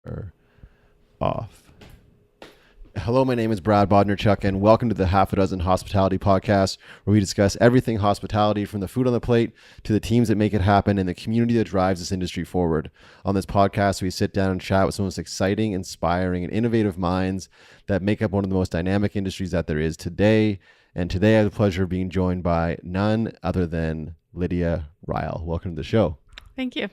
Are off. Hello, my name is Brad Bodnerchuk, and welcome to the Half a Dozen Hospitality Podcast, where we discuss everything hospitality, from the food on the plate to the teams that make it happen and the community that drives this industry forward. On this podcast, we sit down and chat with some of the most exciting, inspiring, and innovative minds that make up one of the most dynamic industries that there is today. And today I have the pleasure of being joined by none other than Lydia Ryall. Welcome to the show. Thank you.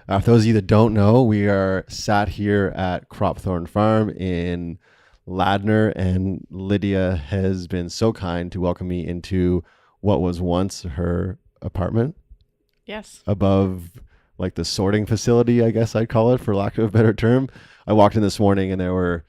For those of you that don't know, we are sat here at Cropthorne Farm in Ladner, and Lydia has been so kind to welcome me into what was once her apartment. Yes. Above like the sorting facility, I guess I'd call it, for lack of a better term. I walked in this morning and there were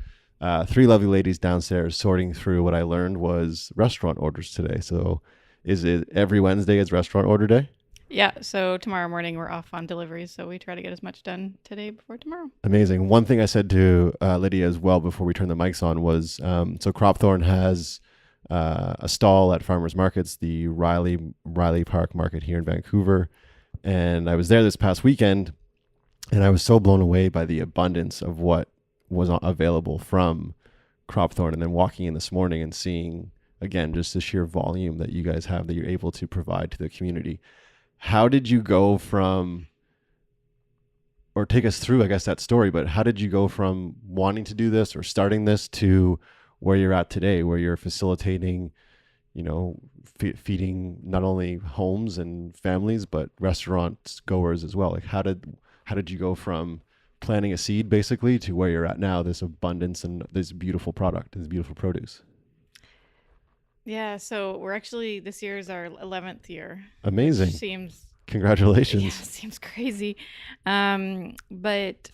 three lovely ladies downstairs sorting through what I learned was restaurant orders today. So is it every Wednesday is restaurant order day? Yeah. So tomorrow morning we're off on deliveries. So we try to get as much done today before tomorrow. Amazing. One thing I said to Lydia as well before we turned the mics on was, so Cropthorne has a stall at Farmers Markets, the Riley Park Market here in Vancouver. And I was there this past weekend and I was so blown away by the abundance of what was available from Cropthorne. And then walking in this morning and seeing, again, just the sheer volume that you guys have that you're able to provide to the community. How did you go from, or take us through, I guess, that story, but how did you go from wanting to do this or starting this to where you're at today, where you're facilitating, you know, feeding not only homes and families, but restaurant goers as well? Like, how did you go from planting a seed basically to where you're at now, this abundance and this beautiful product, this beautiful produce? Yeah. So we're actually, this year is our 11th year. Amazing. Seems Congratulations. Yeah, seems crazy. But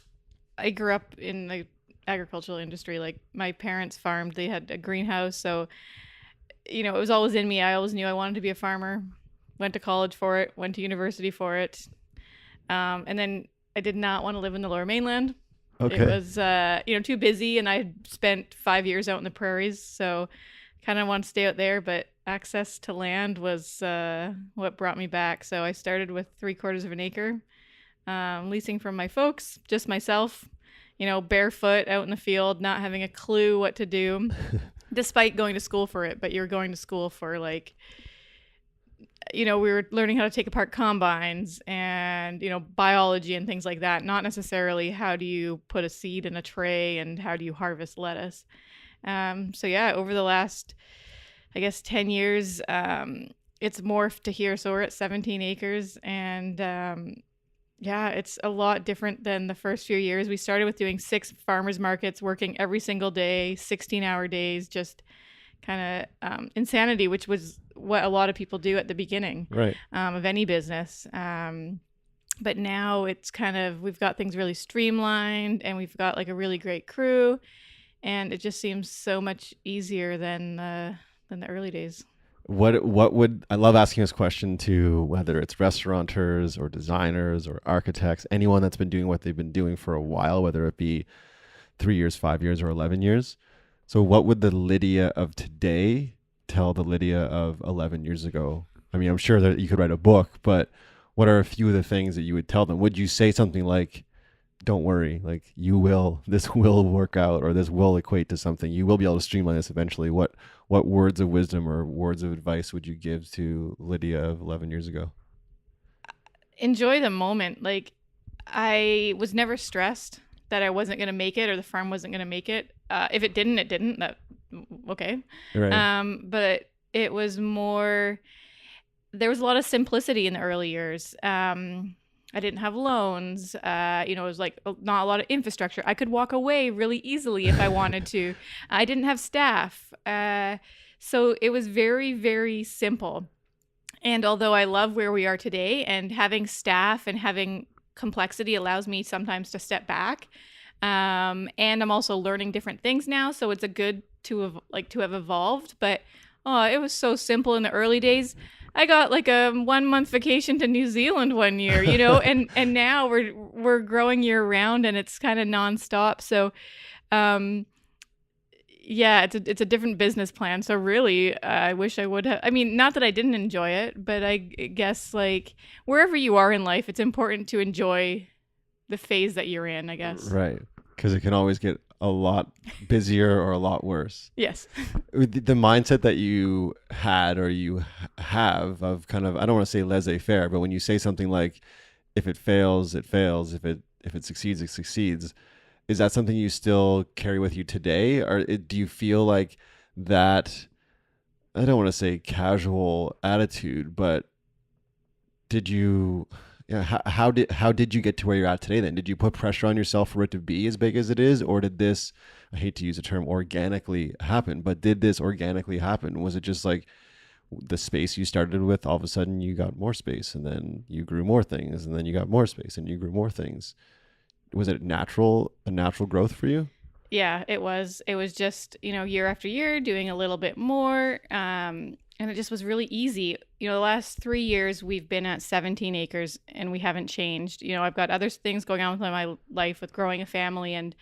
I grew up in the agricultural industry. Like my parents farmed, they had a greenhouse. So, you know, it was always in me. I always knew I wanted to be a farmer, went to college for it, went to university for it. And then I did not want to live in the Lower Mainland. Okay. It was, too busy, and I had spent 5 years out in the prairies. So kind of want to stay out there, but access to land was what brought me back. So I started with 3/4 of an acre, leasing from my folks, just myself, barefoot out in the field, not having a clue what to do, despite going to school for it. But you're going to school for we were learning how to take apart combines and, biology and things like that. Not necessarily how do you put a seed in a tray and how do you harvest lettuce. Over the last, I guess, 10 years, it's morphed to here. So we're at 17 acres and, it's a lot different than the first few years. We started with doing 6 farmers markets, working every single day, 16-hour days, just kind of insanity, which was what a lot of people do at the beginning of any business. But now it's we've got things really streamlined and we've got like a really great crew. And it just seems so much easier than the early days. What would, I love asking this question to whether it's restaurateurs or designers or architects, anyone that's been doing what they've been doing for a while, whether it be 3 years, 5 years, or 11 years. So what would the Lydia of today tell the Lydia of 11 years ago? I mean, I'm sure that you could write a book, but what are a few of the things that you would tell them? Would you say something like, don't worry, like this will work out, or this will equate to something, you will be able to streamline this eventually? What words of wisdom or words of advice would you give to Lydia of 11 years ago? Enjoy the moment. Like, I was never stressed that I wasn't going to make it or the farm wasn't going to make it. If it didn't, it didn't. Okay. Right. But it was more, there was a lot of simplicity in the early years. I didn't have loans. It was like not a lot of infrastructure. I could walk away really easily if I wanted to. I didn't have staff. So it was very, very simple. And although I love where we are today, and having staff and having complexity allows me sometimes to step back. And I'm also learning different things now. So it's a good to have evolved. But it was so simple in the early days. I got like a 1 month vacation to New Zealand one year, and now we're growing year round and it's kind of nonstop. So, it's a different business plan. So really, I wish I would have, not that I didn't enjoy it, but I guess like wherever you are in life, it's important to enjoy the phase that you're in, I guess. Right. because it can always get a lot busier or a lot worse. Yes. The mindset that you had or you have of kind of, I don't want to say laissez-faire, but when you say something like, if it fails, it fails. If it succeeds, it succeeds. Is that something you still carry with you today? Or do you feel like that, I don't want to say casual attitude, but did you, yeah, how did you get to where you're at today then? Did you put pressure on yourself for it to be as big as it is? Or did this, I hate to use the term organically happen, but did this organically happen? Was it just like the space you started with, all of a sudden you got more space and then you grew more things and then you got more space and you grew more things? Was it a natural growth for you? Yeah, it was. It was just, year after year doing a little bit more. And it just was really easy. The last 3 years we've been at 17 acres and we haven't changed. I've got other things going on with my life with growing a family, and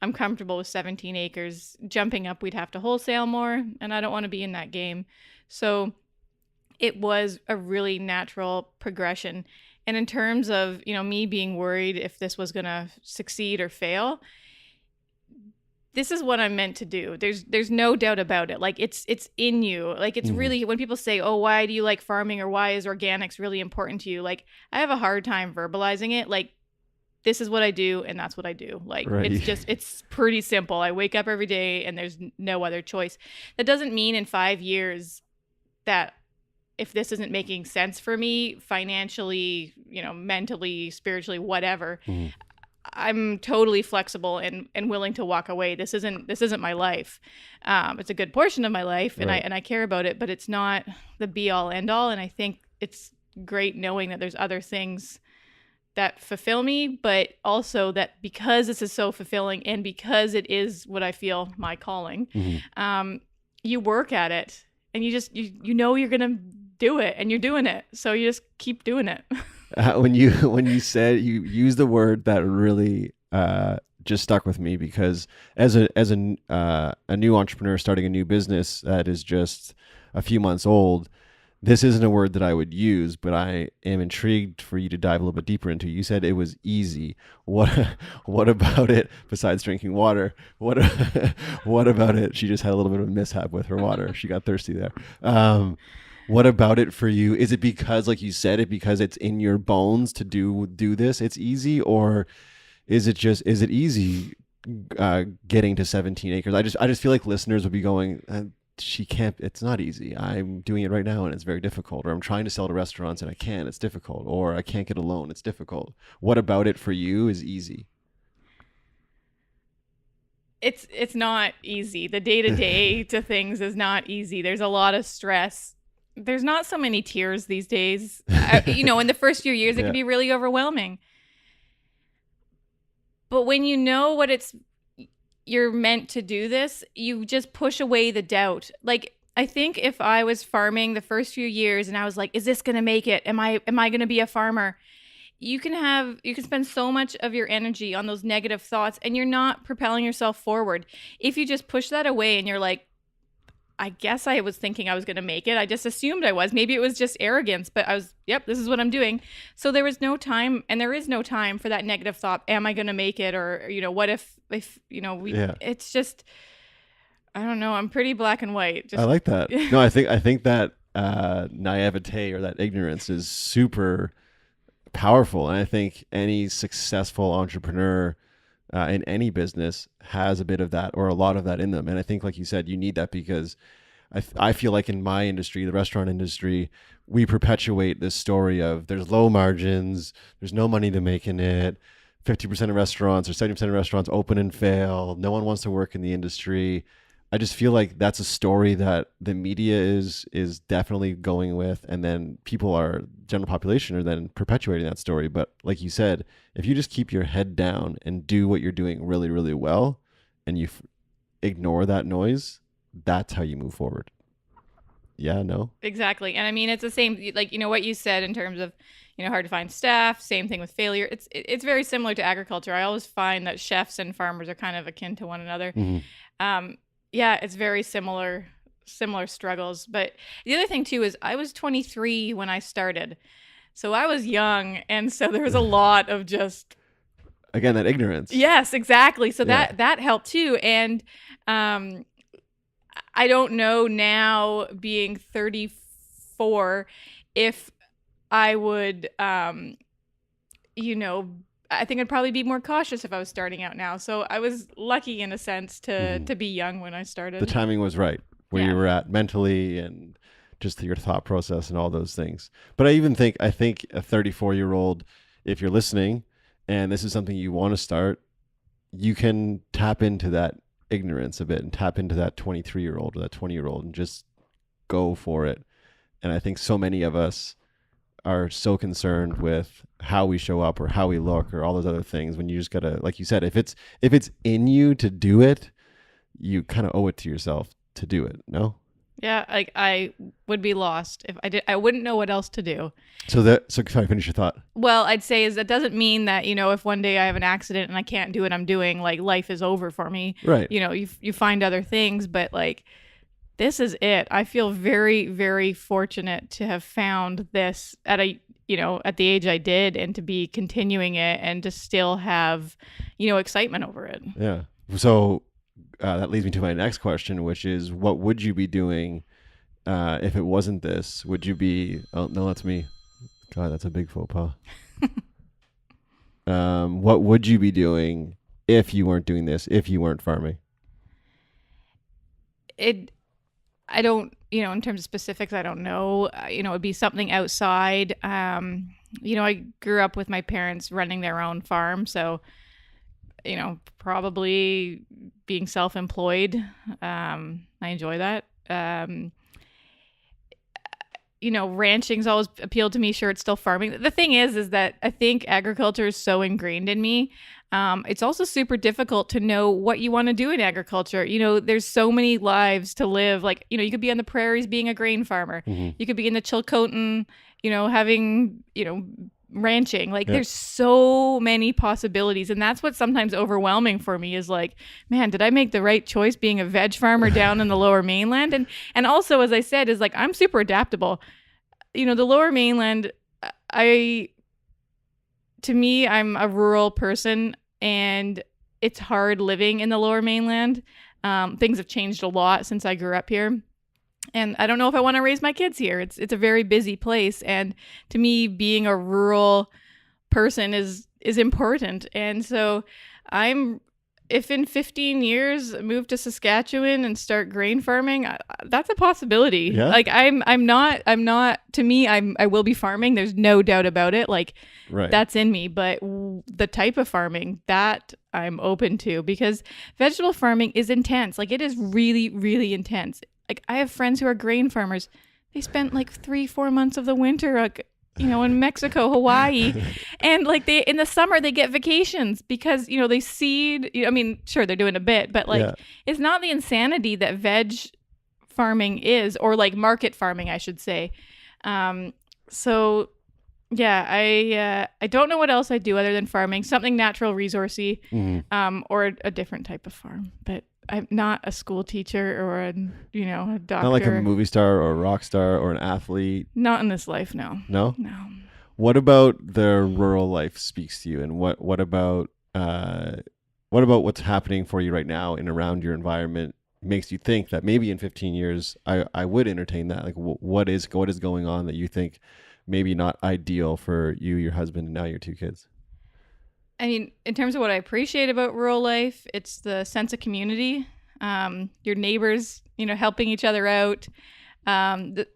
I'm comfortable with 17 acres. Jumping up, we'd have to wholesale more, and I don't want to be in that game. So it was a really natural progression. And in terms of, me being worried if this was going to succeed or fail, this is what I'm meant to do. There's no doubt about it. Like it's in you. Like it's really, when people say, "Oh, why do you like farming?" or "Why is organics really important to you?" Like I have a hard time verbalizing it. Like this is what I do and that's what I do. Like Right. It's pretty simple. I wake up every day and there's no other choice. That doesn't mean in 5 years that if this isn't making sense for me financially, mentally, spiritually, whatever, I'm totally flexible and willing to walk away. This isn't my life. It's a good portion of my life, and Right. I care about it, but it's not the be all end all. And I think it's great knowing that there's other things that fulfill me, but also that because this is so fulfilling and because it is what I feel my calling, you work at it and you know you're gonna do it and you're doing it, so you just keep doing it. When you said, you used the word that really just stuck with me, because as a new entrepreneur starting a new business that is just a few months old, this isn't a word that I would use, but I am intrigued for you to dive a little bit deeper into. You said it was easy. What about it, besides drinking water? What about it? She just had a little bit of a mishap with her water. She got thirsty there. What about it for you? Is it because, like you said, because it's in your bones to do this? It's easy, or is it easy getting to 17 acres? I just feel like listeners would be going, she can't. It's not easy. I'm doing it right now and it's very difficult. Or I'm trying to sell to restaurants and I can't. It's difficult. Or I can't get a loan. It's difficult. What about it for you is easy? It's not easy. The day-to-day to things is not easy. There's a lot of stress. There's not so many tears these days. In the first few years, it can be really overwhelming. But when you know you're meant to do this, you just push away the doubt. Like, I think if I was farming the first few years and I was like, is this going to make it? Am I going to be a farmer? You can spend so much of your energy on those negative thoughts and you're not propelling yourself forward. If you just push that away and you're like, I guess I was thinking I was going to make it. I just assumed I was. Maybe it was just arrogance, but I was, yep, this is what I'm doing. So there was no time, and there is no time for that negative thought. Am I going to make it? Or, what if it's just, I don't know. I'm pretty black and white. I like that. No, I think that naivete or that ignorance is super powerful. And I think any successful entrepreneur in any business has a bit of that or a lot of that in them. And I think, like you said, you need that, because I feel like in my industry, the restaurant industry, we perpetuate this story of there's low margins, there's no money to make in it. 50% of restaurants or 70% of restaurants open and fail. No one wants to work in the industry. I just feel like that's a story that the media is definitely going with, and then general population are then perpetuating that story. But like you said, if you just keep your head down and do what you're doing really, really well, and you ignore that noise, that's how you move forward. Yeah, no? Exactly. And I mean, it's the same, like, what you said in terms of, hard to find staff, same thing with failure. It's very similar to agriculture. I always find that chefs and farmers are kind of akin to one another. Yeah, it's very similar struggles. But the other thing too is I was 23 when I started. So I was young, and so there was a lot of just again, that ignorance. Yes, exactly. So Yeah. that helped too. And I don't know now, being 34, if I would, I think I'd probably be more cautious if I was starting out now. So I was lucky in a sense to be young when I started. The timing was right where Yeah. you were at mentally and just your thought process and all those things. But I think a 34-year-old, if you're listening and this is something you want to start, you can tap into that ignorance a bit and tap into that 23-year-old or that 20-year-old and just go for it. And I think so many of us are so concerned with how we show up or how we look or all those other things, when you just gotta, like you said, if it's in you to do it, you kind of owe it to yourself to do it. No? Yeah, like I would be lost if I did. I wouldn't know what else to do. So sorry, finish your thought. Well, I'd say is that doesn't mean that, if one day I have an accident and I can't do what I'm doing, like life is over for me. Right. You find other things, but like this is it. I feel very, very fortunate to have found this at the age I did, and to be continuing it and to still have, excitement over it. Yeah. So that leads me to my next question, which is, what would you be doing if it wasn't this? Would you be? Oh no, that's me. God, that's a big faux pas. What would you be doing if you weren't doing this? If you weren't farming? I don't, in terms of specifics, I don't know. It'd be something outside. I grew up with my parents running their own farm, so probably being self-employed. I enjoy that. Ranching's always appealed to me. Sure, it's still farming. The thing is that I think agriculture is so ingrained in me. It's also super difficult to know what you want to do in agriculture. There's so many lives to live. Like, you could be on the prairies being a grain farmer. Mm-hmm. You could be in the Chilcotin, having, ranching. Like, there's so many possibilities. And that's what's sometimes overwhelming for me, is like, man, did I make the right choice being a veg farmer down in the Lower Mainland? And also, as I said, is like, I'm super adaptable. The Lower Mainland, to me, I'm a rural person, and it's hard living in the Lower Mainland. Things have changed a lot since I grew up here, and I don't know if I want to raise my kids here. It's a very busy place, and to me, being a rural person is important. And so if in 15 years I move to Saskatchewan and start grain farming, that's a possibility. Yeah. Like I'm not, to me, I will be farming. There's no doubt about it. Like, Right. that's in me, but the type of farming that I'm open to, because vegetable farming is intense. Like, it is really, really intense. Like, I have friends who are grain farmers. They spent like 3-4 months of the winter, in Mexico, Hawaii. And like in the summer, they get vacations because, they seed, sure, they're doing a bit, but like, it's not the insanity that veg farming is, or like market farming, I should say. So yeah, I don't know what else I do other than farming, something natural resourcey, or a different type of farm. But I'm not a school teacher or a doctor. Not like a movie star or a rock star or an athlete. Not in this life, no. No? No. What about the rural life speaks to you, and what about what's happening for you right now and around your environment makes you think that maybe in 15 years I would entertain that? Like, what is going on that you think maybe not ideal for you, your husband, and now your 2 kids? I mean, in terms of what I appreciate about rural life, it's the sense of community, your neighbors, helping each other out, the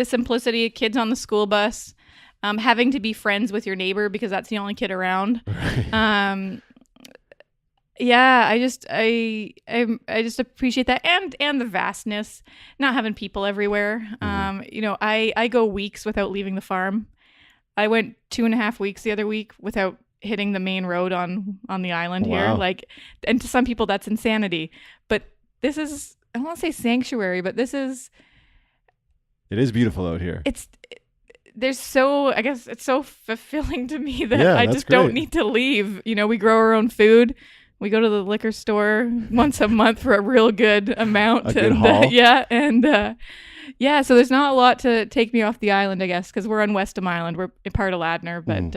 simplicity of kids on the school bus, having to be friends with your neighbor because that's the only kid around. Yeah, I just appreciate that, and the vastness, not having people everywhere. I go weeks without leaving the farm. I went 2.5 weeks the other week without hitting the main road on the island here. Like, and to some people that's insanity, but this is, I don't want to say sanctuary, but it is beautiful out here. I guess it's so fulfilling to me that I just great. don't need to leave. We grow our own food. We go to the liquor store once a month for a real good amount. Good haul. So there's not a lot to take me off the island, I guess, because we're on Westham Island. We're a part of Ladner, but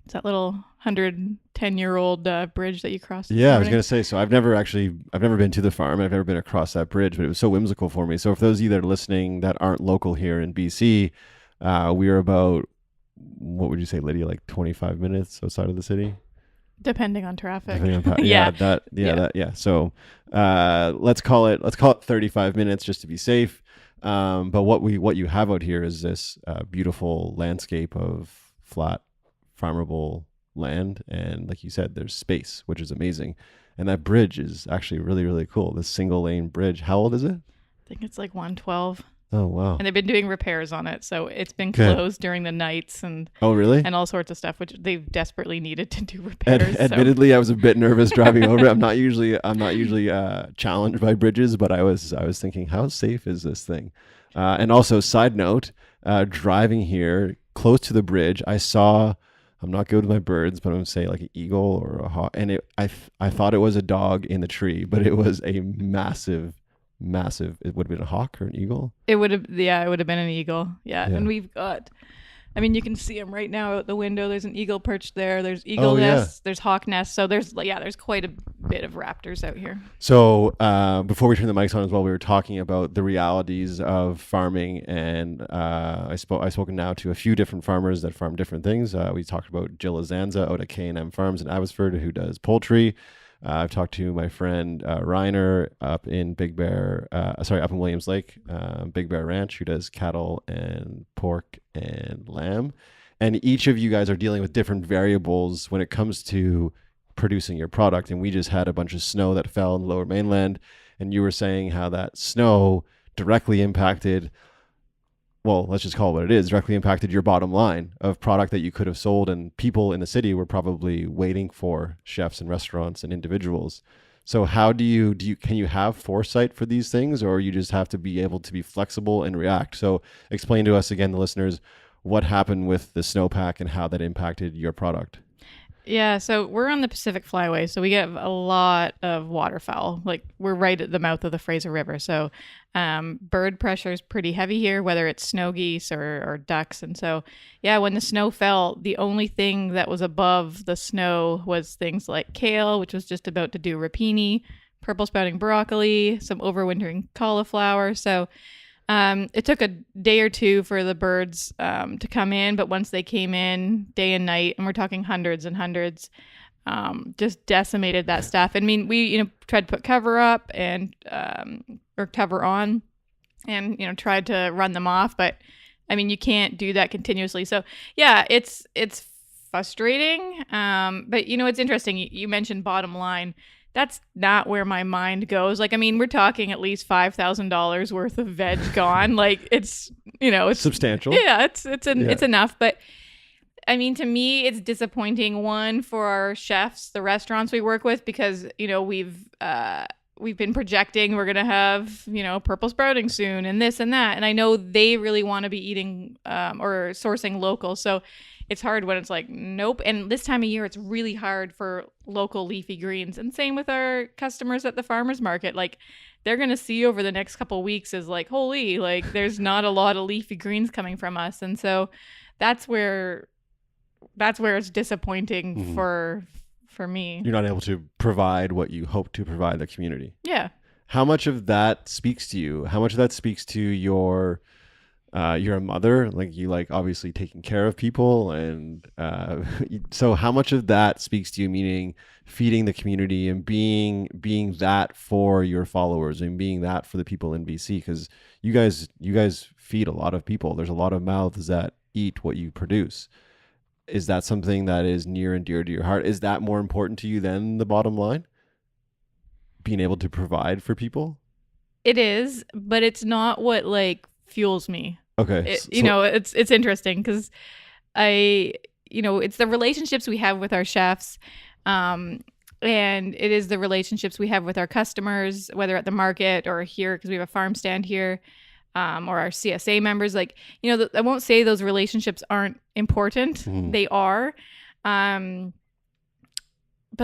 it's that little 110-year-old bridge that you crossed this Yeah, I was morning. gonna say. So I've never been to the farm. I've never been across that bridge, but it was so whimsical for me. So for those of you that are listening that aren't local here in BC, we are about, what would you say, Lydia, like 25 minutes outside of the city? Depending on traffic. Depending on Yeah. So let's call it 35 minutes just to be safe. But what you have out here is this beautiful landscape of flat farmable land, and like you said, there's space, which is amazing. And that bridge is actually really, really cool. This single lane bridge. How old is it? I think it's like 112. Oh wow. And they've been doing repairs on it, so it's been Good. closed during the nights and Oh really? all sorts of stuff, which they've desperately needed to do repairs. Admittedly, I was a bit nervous driving over it. I'm not usually challenged by bridges, but I was thinking, how safe is this thing? And also, side note, driving here close to the bridge, I saw. I'm not good with my birds, but I'm gonna say like an eagle or a hawk, and I thought it was a dog in the tree, but it was a massive. It would have been a hawk or an eagle. It would have been an eagle. Yeah. Yeah. And we've got, I mean, you can see them right now out the window. There's an eagle perched there. There's eagle nests. There's hawk nests. So there's quite a bit of raptors out here. So before we turn the mics on as well, we were talking about the realities of farming, and I've spoken now to a few different farmers that farm different things. We talked about Jill Azanza out at K&M Farms in Abbotsford, who does poultry. I've talked to my friend Reiner up in up in Williams Lake, Big Bear Ranch, who does cattle and pork and lamb. And each of you guys are dealing with different variables when it comes to producing your product. And we just had a bunch of snow that fell in the Lower Mainland, and you were saying how that snow directly impacted, well, let's just call it what it is, directly impacted your bottom line of product that you could have sold, and people in the city were probably waiting for chefs and restaurants and individuals. So how can you have foresight for these things, or you just have to be able to be flexible and react? So explain to us again, the listeners, what happened with the snowpack and how that impacted your product. Yeah, so we're on the Pacific Flyway, so we get a lot of waterfowl. Like, we're right at the mouth of the Fraser River, so bird pressure is pretty heavy here, whether it's snow geese or ducks. And so, yeah, when the snow fell, the only thing that was above the snow was things like kale, which was just about to do rapini, purple sprouting broccoli, some overwintering cauliflower. So it took a day or two for the birds to come in, but once they came in day and night, and we're talking hundreds and hundreds, just decimated that stuff. I mean, we tried to put cover up and or cover on, and tried to run them off, but I mean, you can't do that continuously. So yeah, it's frustrating. But it's interesting. You mentioned bottom line. That's not where my mind goes. Like, I mean, we're talking at least $5,000 worth of veg gone. Like, it's substantial. Yeah, it's enough. But I mean, to me, it's disappointing. One, for our chefs, the restaurants we work with, because we've been projecting we're gonna have purple sprouting soon and this and that, and I know they really want to be eating or sourcing local. So it's hard when it's like, nope. And this time of year, it's really hard for local leafy greens. And same with our customers at the farmers market. Like, they're going to see over the next couple of weeks is like, holy, like, there's not a lot of leafy greens coming from us. And so that's where it's disappointing for me. You're not able to provide what you hope to provide the community. Yeah. How much of that speaks to you? How much of that speaks to you're a mother, like you like obviously taking care of people, and so how much of that speaks to you, meaning feeding the community and being that for your followers and being that for the people in BC? Because you guys feed a lot of people. There's a lot of mouths that eat what you produce. Is that something that is near and dear to your heart? Is that more important to you than the bottom line? Being able to provide for people? It is, but it's not what fuels me. Okay. It's interesting because it's the relationships we have with our chefs, and it is the relationships we have with our customers, whether at the market or here, because we have a farm stand here, or our CSA members. I won't say those relationships aren't important. Mm-hmm. They are. But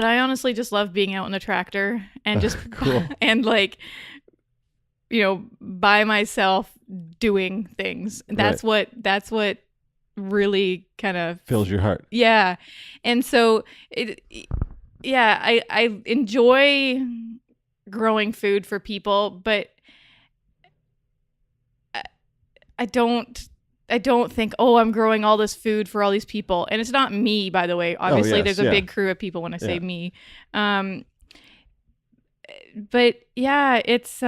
I honestly just love being out in the tractor and just cool. and by myself doing things. That's what really kind of Fills your heart. Yeah. And so I enjoy growing food for people, but I don't think, oh, I'm growing all this food for all these people. And it's not me, by the way. Obviously, yes, there's a yeah. big crew of people when I say Yeah. me. But yeah, It's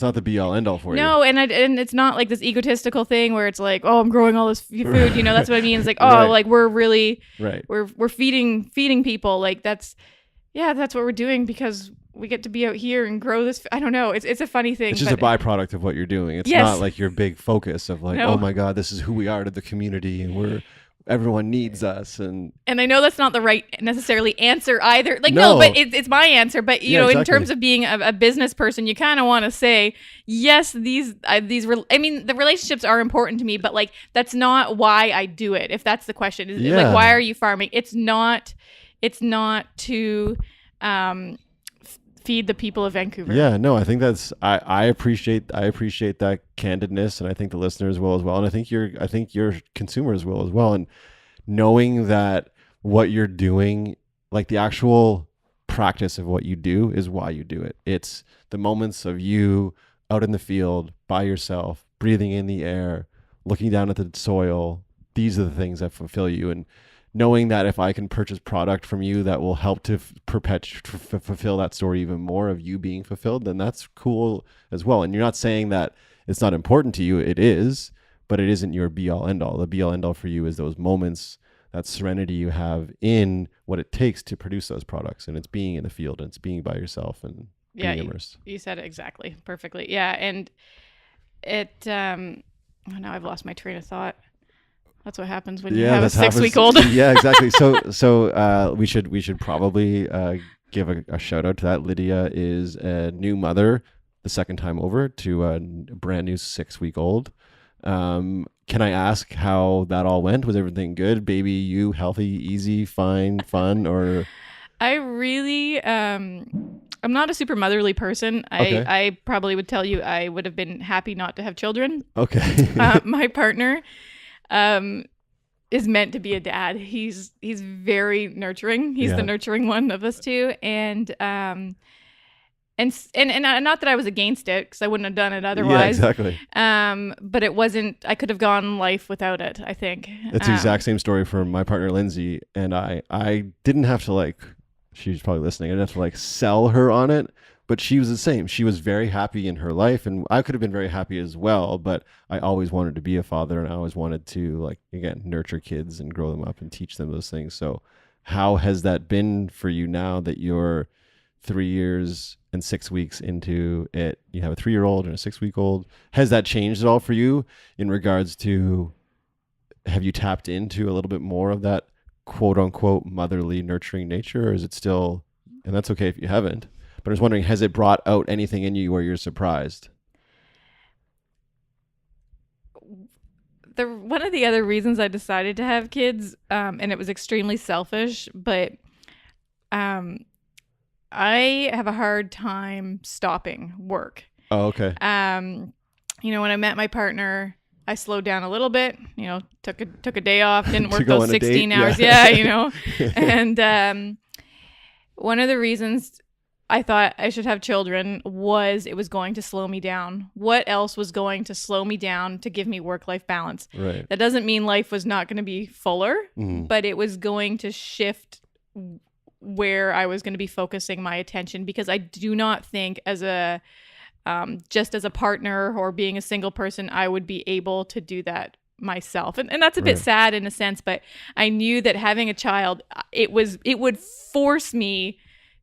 not the be all end all for you. no, and it's not like this egotistical thing where it's like, oh, I'm growing all this food. You know, that's what I mean. It's like, oh, Right. like we're really Right. we're feeding people. Like that's what we're doing because we get to be out here and grow this. I don't know. It's a funny thing. It's just a byproduct of what you're doing. It's Yes. not like your big focus of like, No. oh my God, this is who we are to the community, and everyone needs us. And I know that's not the right necessarily answer either. Like, No. no, but it's my answer. But, you Yeah, know, in exactly. terms of being a business person, you kind of want to say, yes, I mean, the relationships are important to me, but like, that's not why I do it. If that's the question, is Yeah. like, why are you farming? It's not to feed the people of Vancouver. yeah, no, I think I appreciate that candidness, and I think the listeners will as well, and I think your consumers will as well. And knowing that what you're doing, like the actual practice of what you do, is why you do it. It's the moments of you out in the field by yourself, breathing in the air, looking down at the soil. These are the things that fulfill you. And knowing that if I can purchase product from you that will help to fulfill that story even more of you being fulfilled, then that's cool as well. And you're not saying that it's not important to you. It is, but it isn't your be all end all. The be all end all for you is those moments, that serenity you have in what it takes to produce those products. And it's being in the field, and it's being by yourself and being immersed. You said it exactly perfectly. Yeah. And it, oh, now I've lost my train of thought. That's what happens when you have a 6-week-old. Yeah, exactly. So we should probably give a shout out to that. Lydia is a new mother, the second time over, to a brand new 6-week-old. Can I ask how that all went? Was everything good? Baby, you healthy, easy, fine, fun, or? I really, I'm not a super motherly person. Okay. I probably would tell you I would have been happy not to have children. Okay. My partner is meant to be a dad. He's very nurturing. He's the nurturing one of us two, and not that I was against it, because I wouldn't have done it otherwise. Yeah, exactly. But it wasn't. I could have gone life without it, I think. It's the exact same story for my partner Lindsay, and I didn't have to, like, she's probably listening, I didn't have to like sell her on it. But she was the same. She was very happy in her life, and I could have been very happy as well. But I always wanted to be a father, and I always wanted to, like, again, nurture kids and grow them up and teach them those things. So how has that been for you now that you're 3 years and 6 weeks into it? You have a 3-year-old and a 6-week-old. Has that changed at all for you in regards to, have you tapped into a little bit more of that quote unquote motherly nurturing nature, or is it still, and that's okay if you haven't, but I was wondering, has it brought out anything in you where you're surprised? One of the other reasons I decided to have kids, and it was extremely selfish, but I have a hard time stopping work. Oh, okay. You know, when I met my partner, I slowed down a little bit, you know, took a day off, didn't work go those on a 16 date? hours. Yeah. Yeah, you know. And one of the reasons I thought I should have children was it was going to slow me down. What else was going to slow me down to give me work-life balance? Right. That doesn't mean life was not going to be fuller, Mhm. but it was going to shift where I was going to be focusing my attention, because I do not think as a just as a partner or being a single person, I would be able to do that myself. And that's a bit Right. sad in a sense, but I knew that having a child, it would force me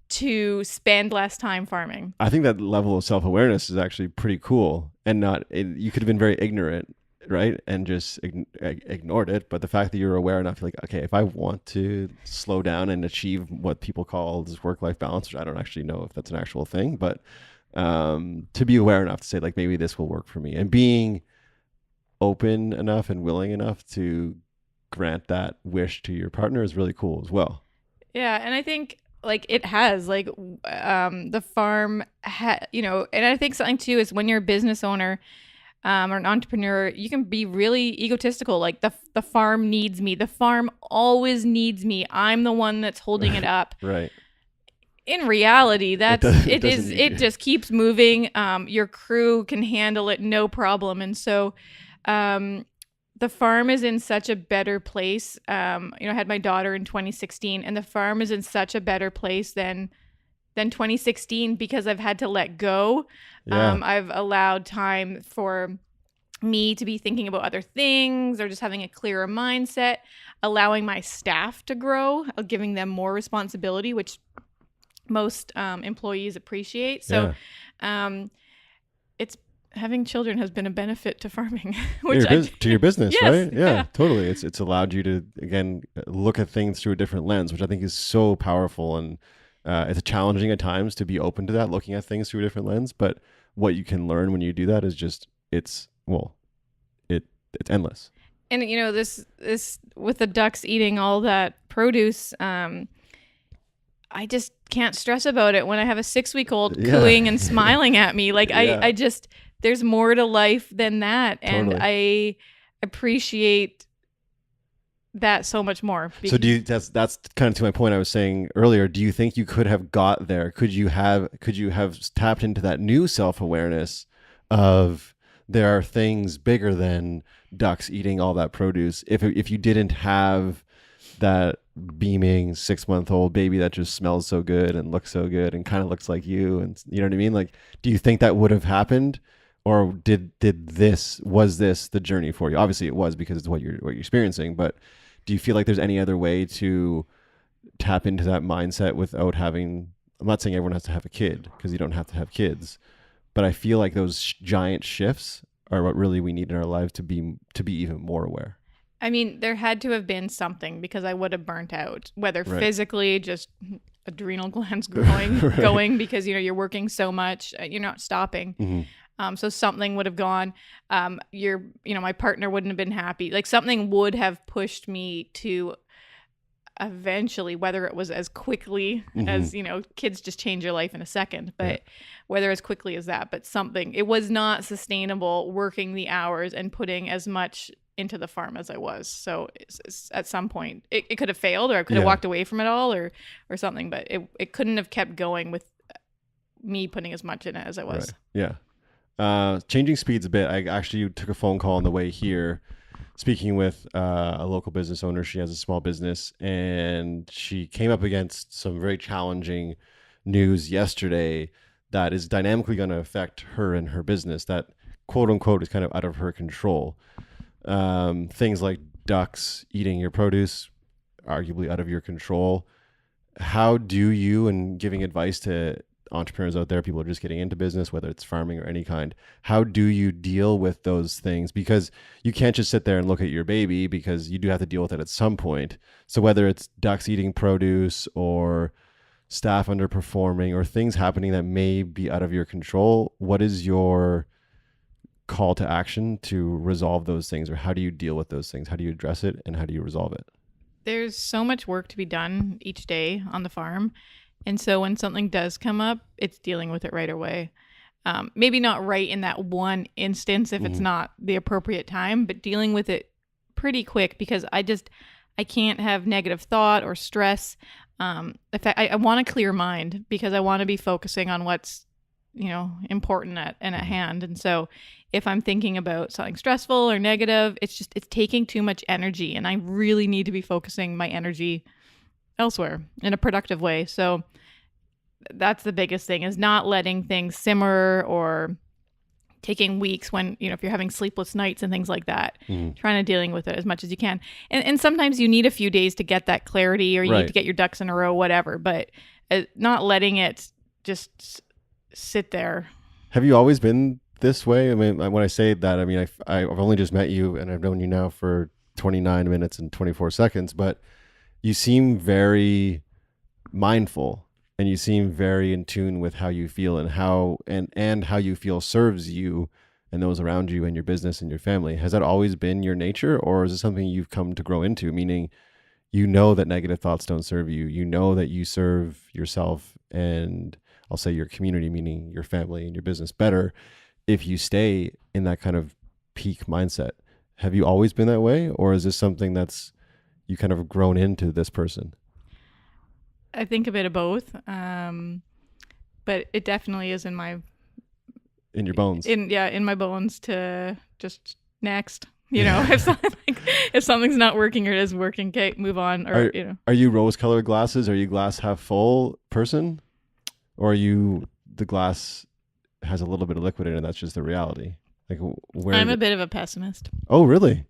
to spend less time farming. I think that level of self-awareness is actually pretty cool, and you could have been very ignorant, right? And just ignored it. But the fact that you're aware enough, like, okay, if I want to slow down and achieve what people call this work-life balance, which I don't actually know if that's an actual thing, but to be aware enough to say, like, maybe this will work for me, and being open enough and willing enough to grant that wish to your partner is really cool as well. Yeah, and I think like it has like the farm, you know, and I think something too is when you're a business owner, or an entrepreneur, you can be really egotistical. Like the farm needs me. The farm always needs me. I'm the one that's holding it up. Right. In reality, doesn't need it you. just keeps moving. Your crew can handle it, no problem. And so, the farm is in such a better place. I had my daughter in 2016, and the farm is in such a better place than 2016 because I've had to let go. Yeah. I've allowed time for me to be thinking about other things or just having a clearer mindset, allowing my staff to grow, giving them more responsibility, which most employees appreciate. So, it's having children has been a benefit to farming, which to your business, yes, right? Yeah, yeah. totally. It's allowed you to again look at things through a different lens, which I think is so powerful, and it's challenging at times to be open to that, looking at things through a different lens. But what you can learn when you do that is just it's endless. And this with the ducks eating all that produce, I just can't stress about it when I have a 6-week-old cooing and smiling at me. Like I just, there's more to life than that. And Totally. I appreciate that so much more. So that's kind of to my point I was saying earlier. Do you think you could have got there? Could you have tapped into that new self-awareness of there are things bigger than ducks eating all that produce if you didn't have that beaming 6-month-old baby that just smells so good and looks so good and kind of looks like you, and you know what I mean? Like, do you think that would have happened, or was this the journey for you? Obviously it was, because it's what you're experiencing, but do you feel like there's any other way to tap into that mindset without having, I'm not saying everyone has to have a kid, because you don't have to have kids, but I feel like those giant shifts are what really we need in our lives to be even more aware. I mean, there had to have been something, because I would have burnt out, whether Right. physically, just adrenal glands going, Right. going because, you're working so much, you're not stopping. Mm-hmm. So something would have gone, my partner wouldn't have been happy. Like something would have pushed me to eventually, whether it was as quickly as, kids just change your life in a second, but whether as quickly as that, but something, it was not sustainable working the hours and putting as much into the farm as I was. So it's at some point it could have failed, or I could have walked away from it all or something, but it couldn't have kept going with me putting as much in it as I was. Right. Yeah. Changing speeds a bit. I actually took a phone call on the way here, speaking with a local business owner. She has a small business, and she came up against some very challenging news yesterday that is dynamically going to affect her and her business, that quote unquote is kind of out of her control. Things like ducks eating your produce, arguably out of your control. How do you, and giving advice to entrepreneurs out there, people who are just getting into business, whether it's farming or any kind, how do you deal with those things? Because you can't just sit there and look at your baby, because you do have to deal with it at some point. So whether it's ducks eating produce or staff underperforming or things happening that may be out of your control, what is your call to action to resolve those things? Or how do you deal with those things? How do you address it, and how do you resolve it? There's so much work to be done each day on the farm. And so when something does come up, it's dealing with it right away. Maybe not right in that one instance if it's not the appropriate time, but dealing with it pretty quick, because I can't have negative thought or stress. In fact, I want a clear mind, because I want to be focusing on what's, important at hand. And so if I'm thinking about something stressful or negative, it's taking too much energy, and I really need to be focusing my energy elsewhere in a productive way. So that's the biggest thing, is not letting things simmer or taking weeks when, if you're having sleepless nights and things like that, trying to dealing with it as much as you can. And sometimes you need a few days to get that clarity, or you need to get your ducks in a row, whatever, but not letting it just sit there. Have you always been this way? I mean, when I say that, I mean, I've only just met you, and I've known you now for 29 minutes and 24 seconds, but you seem very mindful, and you seem very in tune with how you feel, and how you feel serves you and those around you and your business and your family. Has that always been your nature, or is it something you've come to grow into? Meaning, that negative thoughts don't serve you. That you serve yourself, and I'll say your community, meaning your family and your business, better if you stay in that kind of peak mindset. Have you always been that way, or is this something that's you kind of grown into this person? I think a bit of both, but it definitely is in In your bones. In my bones to just next. If something's not working or it is working, okay, move on. Or are you rose-colored glasses? Are you glass half full person, or are you the glass has a little bit of liquid in it? That's just the reality. Like I'm a bit of a pessimist. Oh, really?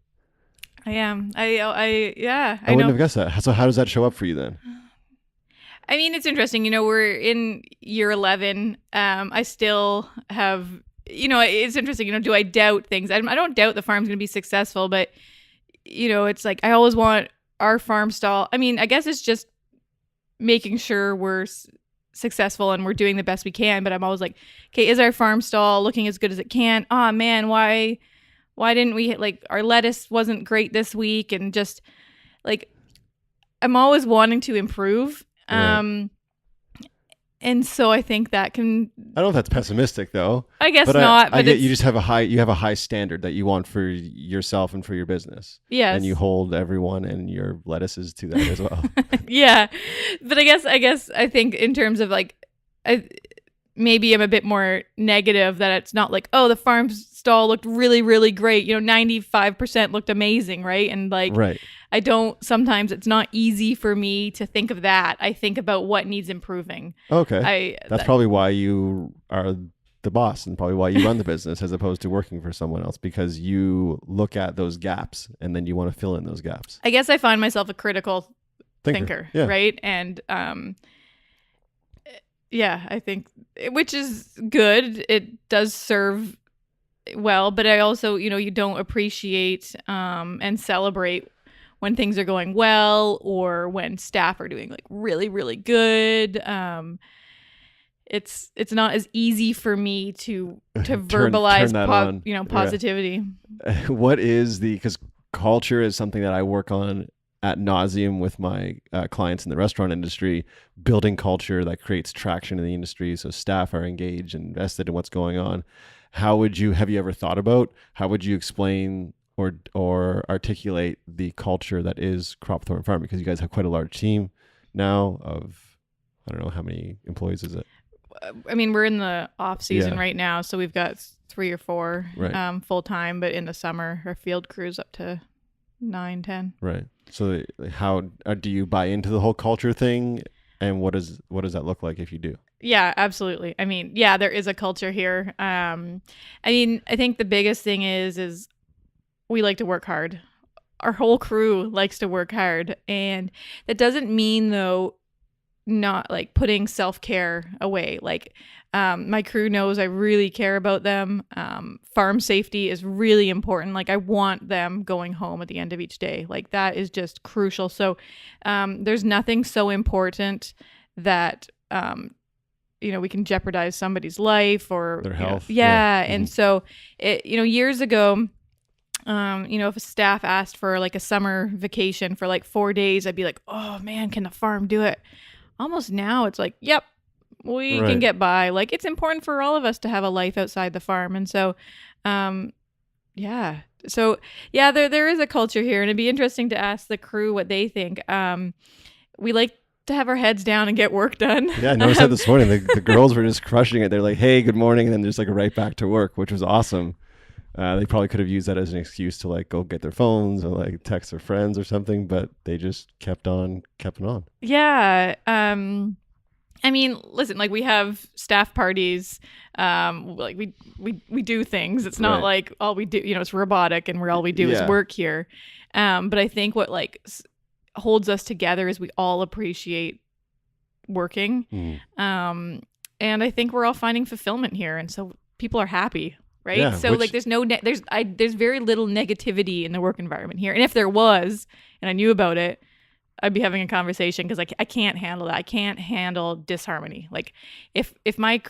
I am. I wouldn't have guessed that. So how does that show up for you then? I mean, it's interesting. We're in year 11. I still have, it's interesting. Do I doubt things? I don't doubt the farm's going to be successful, but, it's like I always want our farm stall. I mean, I guess it's just making sure we're successful and we're doing the best we can. But I'm always like, okay, is our farm stall looking as good as it can? Oh, man, why didn't we, our lettuce wasn't great this week? And just, I'm always wanting to improve. Right. And so I think that can. I don't know if that's pessimistic though. I guess not. But you just have a high standard that you want for yourself and for your business. Yes. And you hold everyone and your lettuces to that as well. Yeah, but I think in terms of maybe I'm a bit more negative that it's not like, oh, the farm stall looked really, really great. 95% looked amazing, right? And right. Sometimes it's not easy for me to think of that. I think about what needs improving. Okay. That's probably why you are the boss and probably why you run the business as opposed to working for someone else, because you look at those gaps and then you want to fill in those gaps. I guess I find myself a critical thinker. Yeah. Right? And I think, which is good. It does serve well, but I also, you don't appreciate and celebrate when things are going well or when staff are doing really, really good. It's not as easy for me to verbalize turn positivity. Yeah. What is because culture is something that I work on ad nauseum with my clients in the restaurant industry, building culture that creates traction in the industry so staff are engaged and invested in what's going on. Have you ever thought about how would you explain or articulate the culture that is Cropthorne Farm? Because you guys have quite a large team now of, I don't know, how many employees is it? I mean, we're in the off season right now, so we've got 3 or 4 full time, but in the summer our field crew's up to 9, 10. Right. So how do you buy into the whole culture thing, and what does that look like if you do? Yeah, absolutely. I mean, there is a culture here. I think the biggest thing is we like to work hard. Our whole crew likes to work hard. And that doesn't mean, though, not putting self-care away. My crew knows I really care about them. Farm safety is really important. I want them going home at the end of each day. That is just crucial. So there's nothing so important that, we can jeopardize somebody's life or their health. And so, years ago, if a staff asked for a summer vacation for 4 days, I'd be like, oh man, can the farm do it? Almost now it's yep, we can get by. It's important for all of us to have a life outside the farm. And so, there is a culture here, and it'd be interesting to ask the crew what they think. We like to have our heads down and get work done. Yeah, I noticed that this morning. The girls were just crushing it. They're like, hey, good morning. And then just right back to work, which was awesome. They probably could have used that as an excuse to go get their phones or text their friends or something, but they just kept on. Yeah. I mean, listen, we have staff parties. We do things. It's not all we do, it's robotic and all we do is work here. But I think what holds us together is we all appreciate working. And I think we're all finding fulfillment here. And so people are happy. Right. Yeah, so there's very little negativity in the work environment here. And if there was, and I knew about it, I'd be having a conversation because I can't handle that. I can't handle disharmony. If my,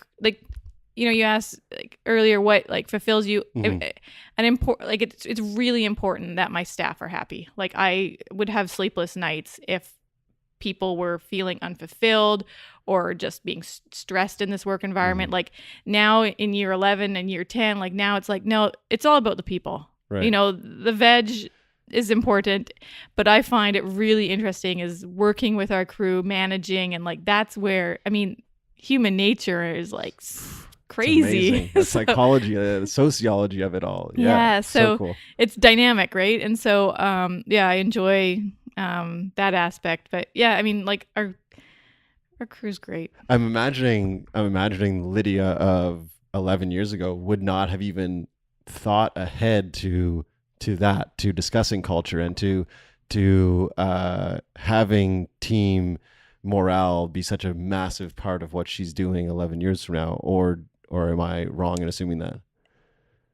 you asked earlier what fulfills you, it's really important that my staff are happy. I would have sleepless nights if people were feeling unfulfilled or just being stressed in this work environment. Like now in year 11 and year 10, like now it's like, no, it's all about the people. Right. You know, the veg is important, but I find it really interesting is working with our crew, managing, and like that's where, I mean, human nature is like crazy. The psychology, the sociology of it all. Yeah, so cool. It's dynamic, right? And so I enjoy that aspect. But yeah, I mean, like our crew's great. I'm imagining Lydia of 11 years ago would not have even thought ahead to discussing culture and to having team morale be such a massive part of what she's doing 11 years from now, or am I wrong in assuming that?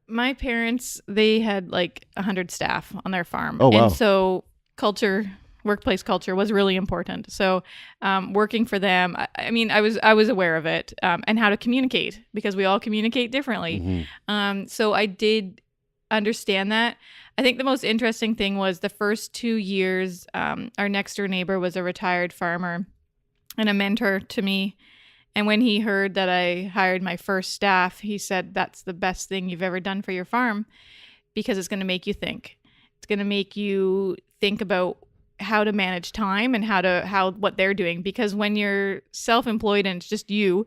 My parents, they had like 100 staff on their farm. Oh, wow. And so workplace culture was really important. So working for them, I mean, I was aware of it and how to communicate, because we all communicate differently. So I did understand that. I think the most interesting thing was the first 2 years, our next door neighbor was a retired farmer and a mentor to me. And when he heard that I hired my first staff, he said, that's the best thing you've ever done for your farm, because it's going to make you think. It's going to make you think about how to manage time and what they're doing. Because when you're self-employed and it's just you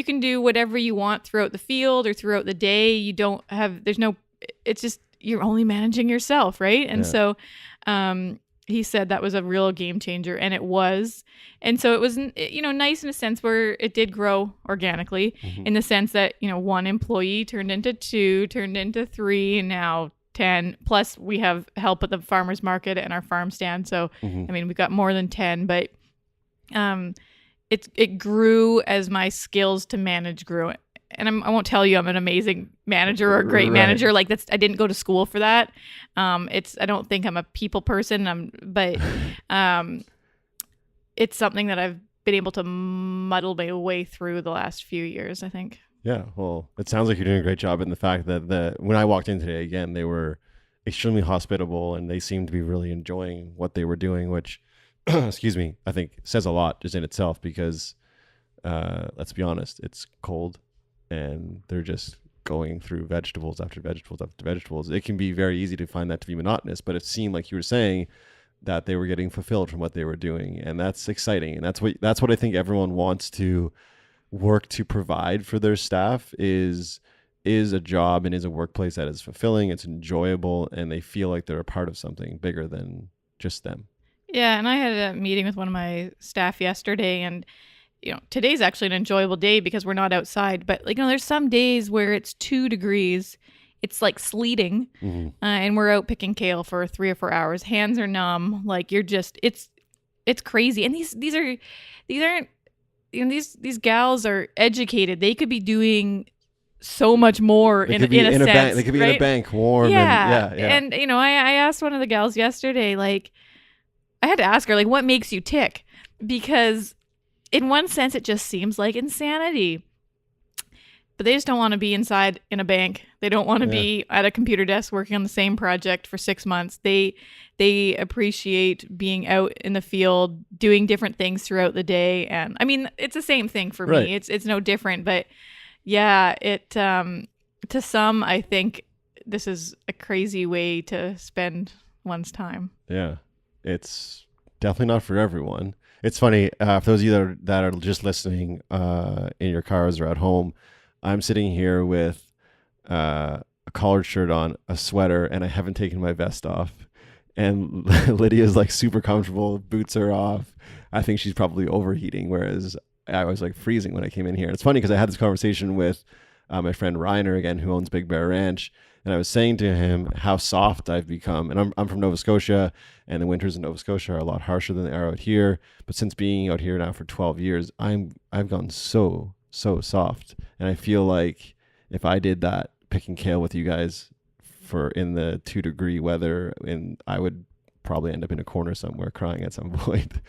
can do whatever you want throughout the field or throughout the day. It's just, you're only managing yourself, right? And so he said that was a real game changer, and it was. And so it was, nice in a sense where it did grow organically, in the sense that, one employee turned into 2, turned into 3, and now 10. Plus we have help at the farmers market and our farm stand. So, I mean, we got more than 10, but it grew as my skills to manage grew. And I won't tell you I'm an amazing manager or a great manager. Like I didn't go to school for that. I don't think I'm a people person. But it's something that I've been able to muddle my way through the last few years, I think. Yeah, well, it sounds like you're doing a great job in the fact that when I walked in today, again, they were extremely hospitable and they seemed to be really enjoying what they were doing, which, excuse me, I think says a lot just in itself, because let's be honest, it's cold and they're just going through vegetables after vegetables after vegetables. It can be very easy to find that to be monotonous, but it seemed like you were saying that they were getting fulfilled from what they were doing, and that's exciting. And that's what I think everyone wants to work to provide for their staff is a job and is a workplace that is fulfilling, it's enjoyable, and they feel like they're a part of something bigger than just them. Yeah, and I had a meeting with one of my staff yesterday, and today's actually an enjoyable day because we're not outside, but there's some days where it's 2 degrees, it's like sleeting, and we're out picking kale for 3 or 4 hours. Hands are numb, like you're just, it's crazy. And these aren't, these gals are educated. They could be doing so much more in a sense. They could be in a bank warm. Yeah. And I asked one of the gals yesterday, like, I had to ask her, like, what makes you tick? Because in one sense, it just seems like insanity. But they just don't want to be inside in a bank. They don't want to be at a computer desk working on the same project for 6 months. They appreciate being out in the field, doing different things throughout the day. And I mean, it's the same thing for me. It's no different. But yeah, to some, I think this is a crazy way to spend one's time. Yeah, it's definitely not for everyone. It's funny, for those of you that are just listening in your cars or at home, I'm sitting here with a collared shirt on, a sweater, and I haven't taken my vest off. And Lydia's like super comfortable, boots are off. I think she's probably overheating, whereas I was like freezing when I came in here. And it's funny because I had this conversation with my friend Reiner, again, who owns Big Bear Ranch. And I was saying to him how soft I've become. And I'm from Nova Scotia, and the winters in Nova Scotia are a lot harsher than they are out here. But since being out here now for 12 years, I've gone so soft. And I feel like if I did that picking kale with you guys for in the 2-degree weather, and I would probably end up in a corner somewhere crying at some point.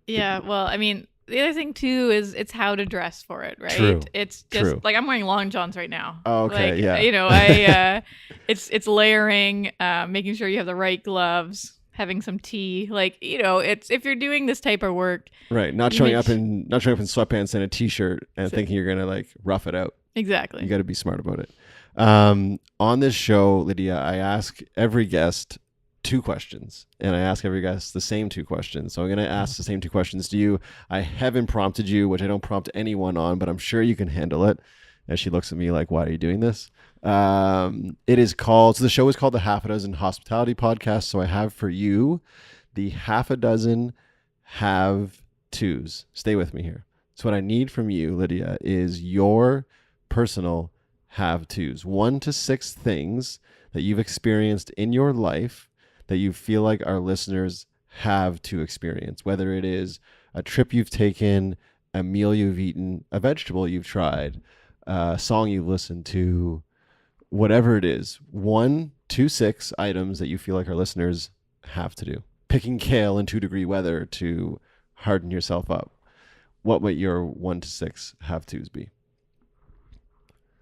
Yeah, well, I mean, the other thing too is it's how to dress for it, right? True. It's just like I'm wearing long johns right now. Oh, okay, like, I it's layering, making sure you have the right gloves, having some tea. Like, it's if you're doing this type of work, Right. Not you showing make up in sweatpants and a t-shirt and So- thinking you're gonna like rough it out. exactly. You got to be smart about it. On this show, Lydia, I ask every guest 2 questions, and I ask every guest the same 2 questions. So I'm going to ask the same 2 questions to you. I haven't prompted you, which I don't prompt anyone on, but I'm sure you can handle it. As she looks at me like, why are you doing this? It is called, so the show is called the Half a Dozen Hospitality Podcast. So I have for you the half a dozen have-tos. Stay with me here. So what I need from you, Lydia, is your personal have-tos. 1 to 6 things that you've experienced in your life that you feel like our listeners have to experience, whether it is a trip you've taken, a meal you've eaten, a vegetable you've tried, a song you've listened to, whatever it is. 1 to 6 items that you feel like our listeners have to do. Picking kale in 2-degree weather to harden yourself up. What might your 1 to 6 have-tos be?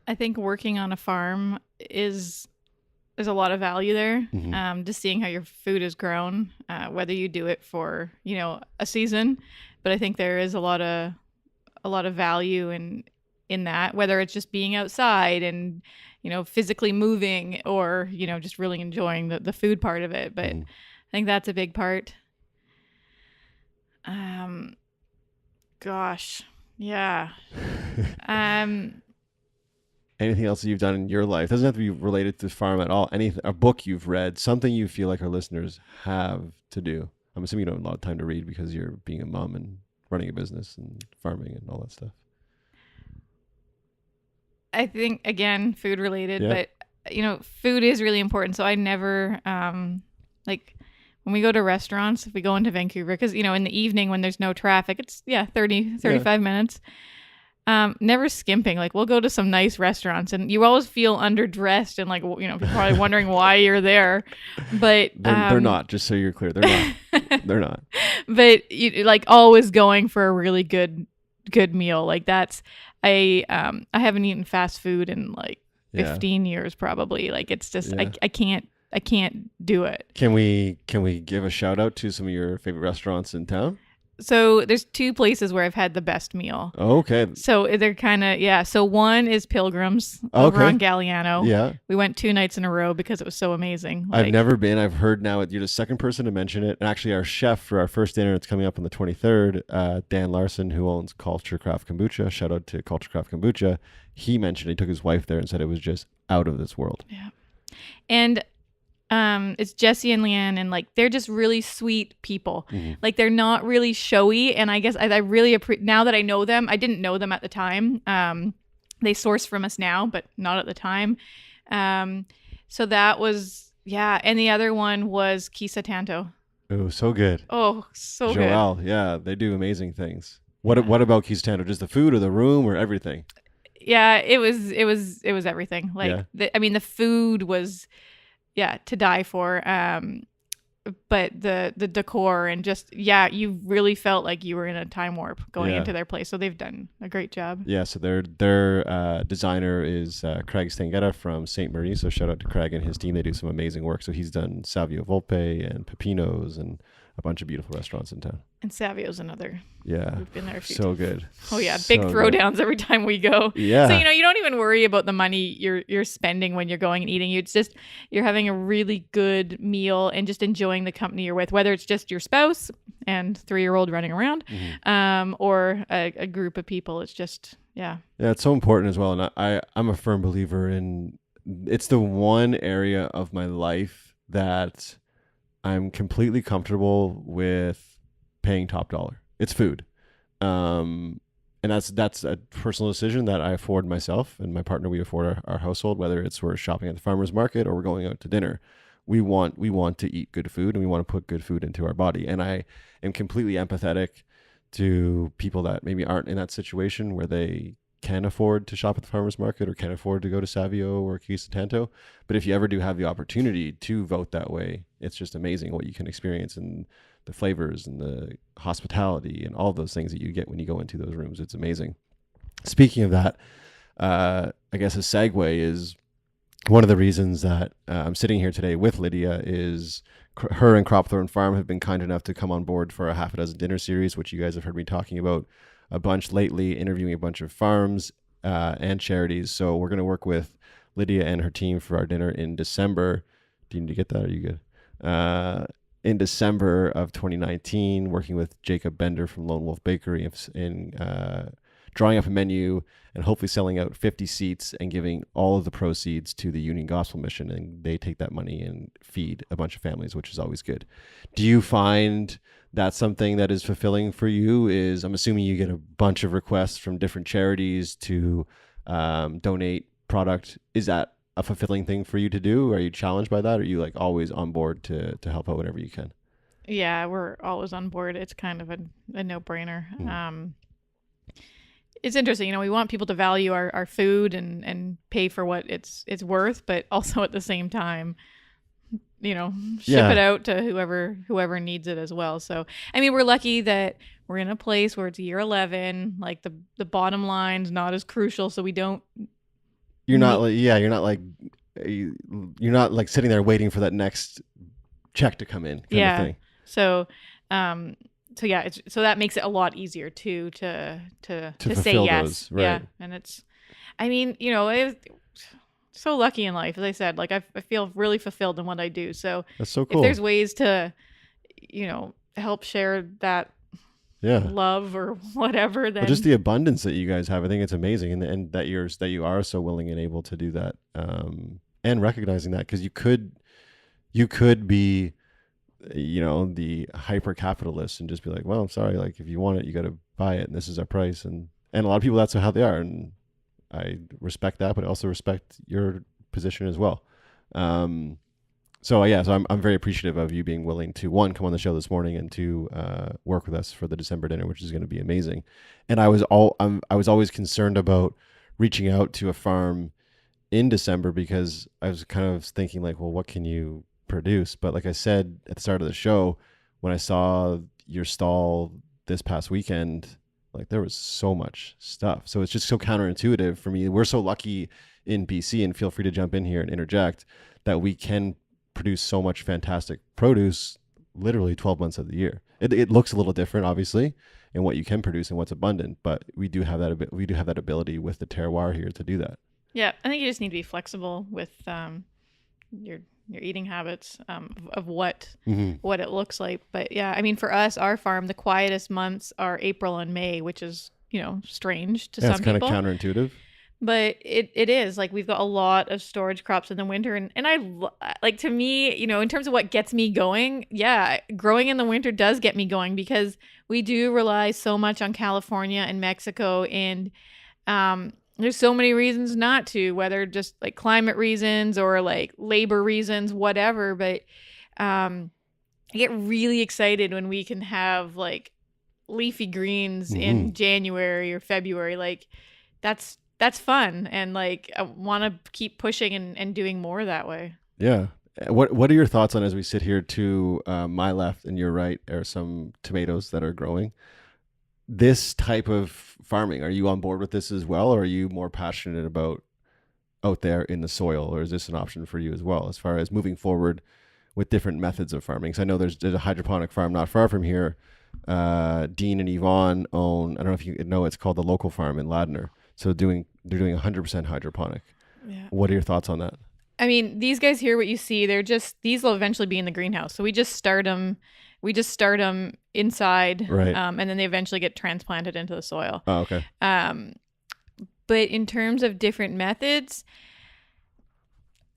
I think working on a farm there's a lot of value there. Mhm. Just seeing how your food is grown, whether you do it for a season, but I think there is a lot of value in that, whether it's just being outside and physically moving, or just really enjoying the food part of it. But I think that's a big part. Gosh, yeah. Anything else that you've done in your life? Doesn't have to be related to the farm at all. Anything, a book you've read, something you feel like our listeners have to do. I'm assuming you don't have a lot of time to read because you're being a mom and running a business and farming and all that stuff. I think, again, food related, Yeah. but food is really important. So I never like when we go to restaurants, if we go into Vancouver, because in the evening when there's no traffic, it's 35 minutes. Never skimping. Like, we'll go to some nice restaurants, and you always feel underdressed and people probably wondering why you're there. But They're not. Just so you're clear, they're not. They're not. But you always going for a really good meal. Like, that's I haven't eaten fast food in 15 years probably. Like, it's just I can't do it. Can we give a shout out to some of your favorite restaurants in town? So there's 2 places where I've had the best meal. Okay. So they're kind of, So one is Pilgrims over on Galliano. Yeah. We went 2 nights in a row because it was so amazing. I've never been. I've heard now you're the second person to mention it. And actually, our chef for our first dinner, it's coming up on the 23rd, Dan Larson, who owns Culture Craft Kombucha. Shout out to Culture Craft Kombucha. He mentioned he took his wife there and said it was just out of this world. Yeah. And it's Jesse and Leanne, and they're just really sweet people. Mm-hmm. They're not really showy, and I guess I really appreciate, now that I know them. I didn't know them at the time. They source from us now, but not at the time. So that was, and the other one was Kisa Tanto. Oh, so good. Oh, so Joelle, good. yeah, they do amazing things. What about Keys Tanner? Just the food or the room or everything? Yeah, it was everything. The food was to die for. But the decor and just, you really felt like you were in a time warp going into their place. So they've done a great job. Yeah, so their designer is Craig Stangetta from St. Marie. So shout out to Craig and his team. They do some amazing work. So he's done Savio Volpe and Pepino's and a bunch of beautiful restaurants in town. And Savio's another. Yeah. We've been there a few so times. Good. Oh yeah, so big throwdowns every time we go. Yeah. So you don't even worry about the money you're spending when you're going and eating. It's just you're having a really good meal and just enjoying the company you're with, whether it's just your spouse and 3-year-old running around, or a group of people. It's just Yeah, it's so important as well. And I'm a firm believer in, it's the one area of my life that I'm completely comfortable with paying top dollar. It's food. And that's a personal decision that I afford myself and my partner. We afford our household, whether it's we're shopping at the farmer's market or we're going out to dinner. We want to eat good food and we want to put good food into our body. And I am completely empathetic to people that maybe aren't in that situation where they can afford to shop at the farmer's market or can afford to go to Savio or Kisa Tanto. But if you ever do have the opportunity to vote that way, it's just amazing what you can experience and the flavors and the hospitality and all those things that you get when you go into those rooms. It's amazing. Speaking of that, I guess a segue is one of the reasons that I'm sitting here today with Lydia is her and Cropthorne Farm have been kind enough to come on board for a half a dozen dinner series, which you guys have heard me talking about a bunch lately, interviewing a bunch of farms and charities. So we're going to work with Lydia and her team for our dinner in December. Do you need to get that? Are you good? In December of 2019, working with Jacob Bender from Lone Wolf Bakery in drawing up a menu and hopefully selling out 50 seats and giving all of the proceeds to the Union Gospel Mission. And they take that money and feed a bunch of families, which is always good. Do you find that's something that is fulfilling for you? I'm assuming you get a bunch of requests from different charities to donate product. Is that a fulfilling thing for you to do? Are you challenged by that? Or are you like always on board to help out whenever you can? Yeah, we're always on board. It's kind of a no-brainer. It's interesting, we want people to value our food and pay for what it's worth, but also at the same time, ship it out to whoever needs it as well. So, I mean, we're lucky that we're in a place where it's year 11, like the bottom line's not as crucial. So we don't, you're not like sitting there waiting for that next check to come in kind of thing. So, so that makes it a lot easier to say yes. Those, right. Yeah. And it's, I mean, it's so lucky in life. As I said, like I feel really fulfilled in what I do. So that's so cool. If there's ways to, help share that love or whatever, then just the abundance that you guys have, I think it's amazing. And that you are so willing and able to do that. And recognizing that, because you could be, the hyper capitalist and just be like, well, I'm sorry, like if you want it, you got to buy it, and this is our price. And a lot of people, that's how they are, and I respect that, but I also respect your position as well. So I'm very appreciative of you being willing to, one, come on the show this morning, and two, work with us for the December dinner, which is going to be amazing. And I was always concerned about reaching out to a farm in December, because I was kind of thinking like, well, what can you produce? But like I said at the start of the show, when I saw your stall this past weekend, like there was so much stuff. So it's just so counterintuitive for me. We're so lucky in BC, and feel free to jump in here and interject, that we can produce so much fantastic produce literally 12 months of the year. It looks a little different, obviously, in what you can produce and what's abundant, but we do have that ability with the terroir here to do that. Yeah, I think you just need to be flexible with your eating habits, of what it looks like. But yeah, I mean, for us, our farm, the quietest months are April and May, which is, strange to some people. It's kind of counterintuitive. But it is, like, we've got a lot of storage crops in the winter. And I, like, to me, in terms of what gets me going, growing in the winter does get me going, because we do rely so much on California and Mexico. And there's so many reasons not to, whether just like climate reasons or like labor reasons, whatever. But I get really excited when we can have like leafy greens in January or February. Like that's fun. And like I want to keep pushing and doing more that way. Yeah. What are your thoughts on, as we sit here to my left and your right, are some tomatoes that are growing? This type of farming, are you on board with this as well, or are you more passionate about out there in the soil, or is this an option for you as well, as far as moving forward with different methods of farming? Because I know there's a hydroponic farm not far from here. Dean and Yvonne own, I don't know if you know, it's called the Local Farm in Ladner. So they're doing 100% hydroponic. Yeah. What are your thoughts on that? I mean, these guys here, what you see, these will eventually be in the greenhouse. So we just start them inside, right. And then they eventually get transplanted into the soil. Oh, okay. But in terms of different methods,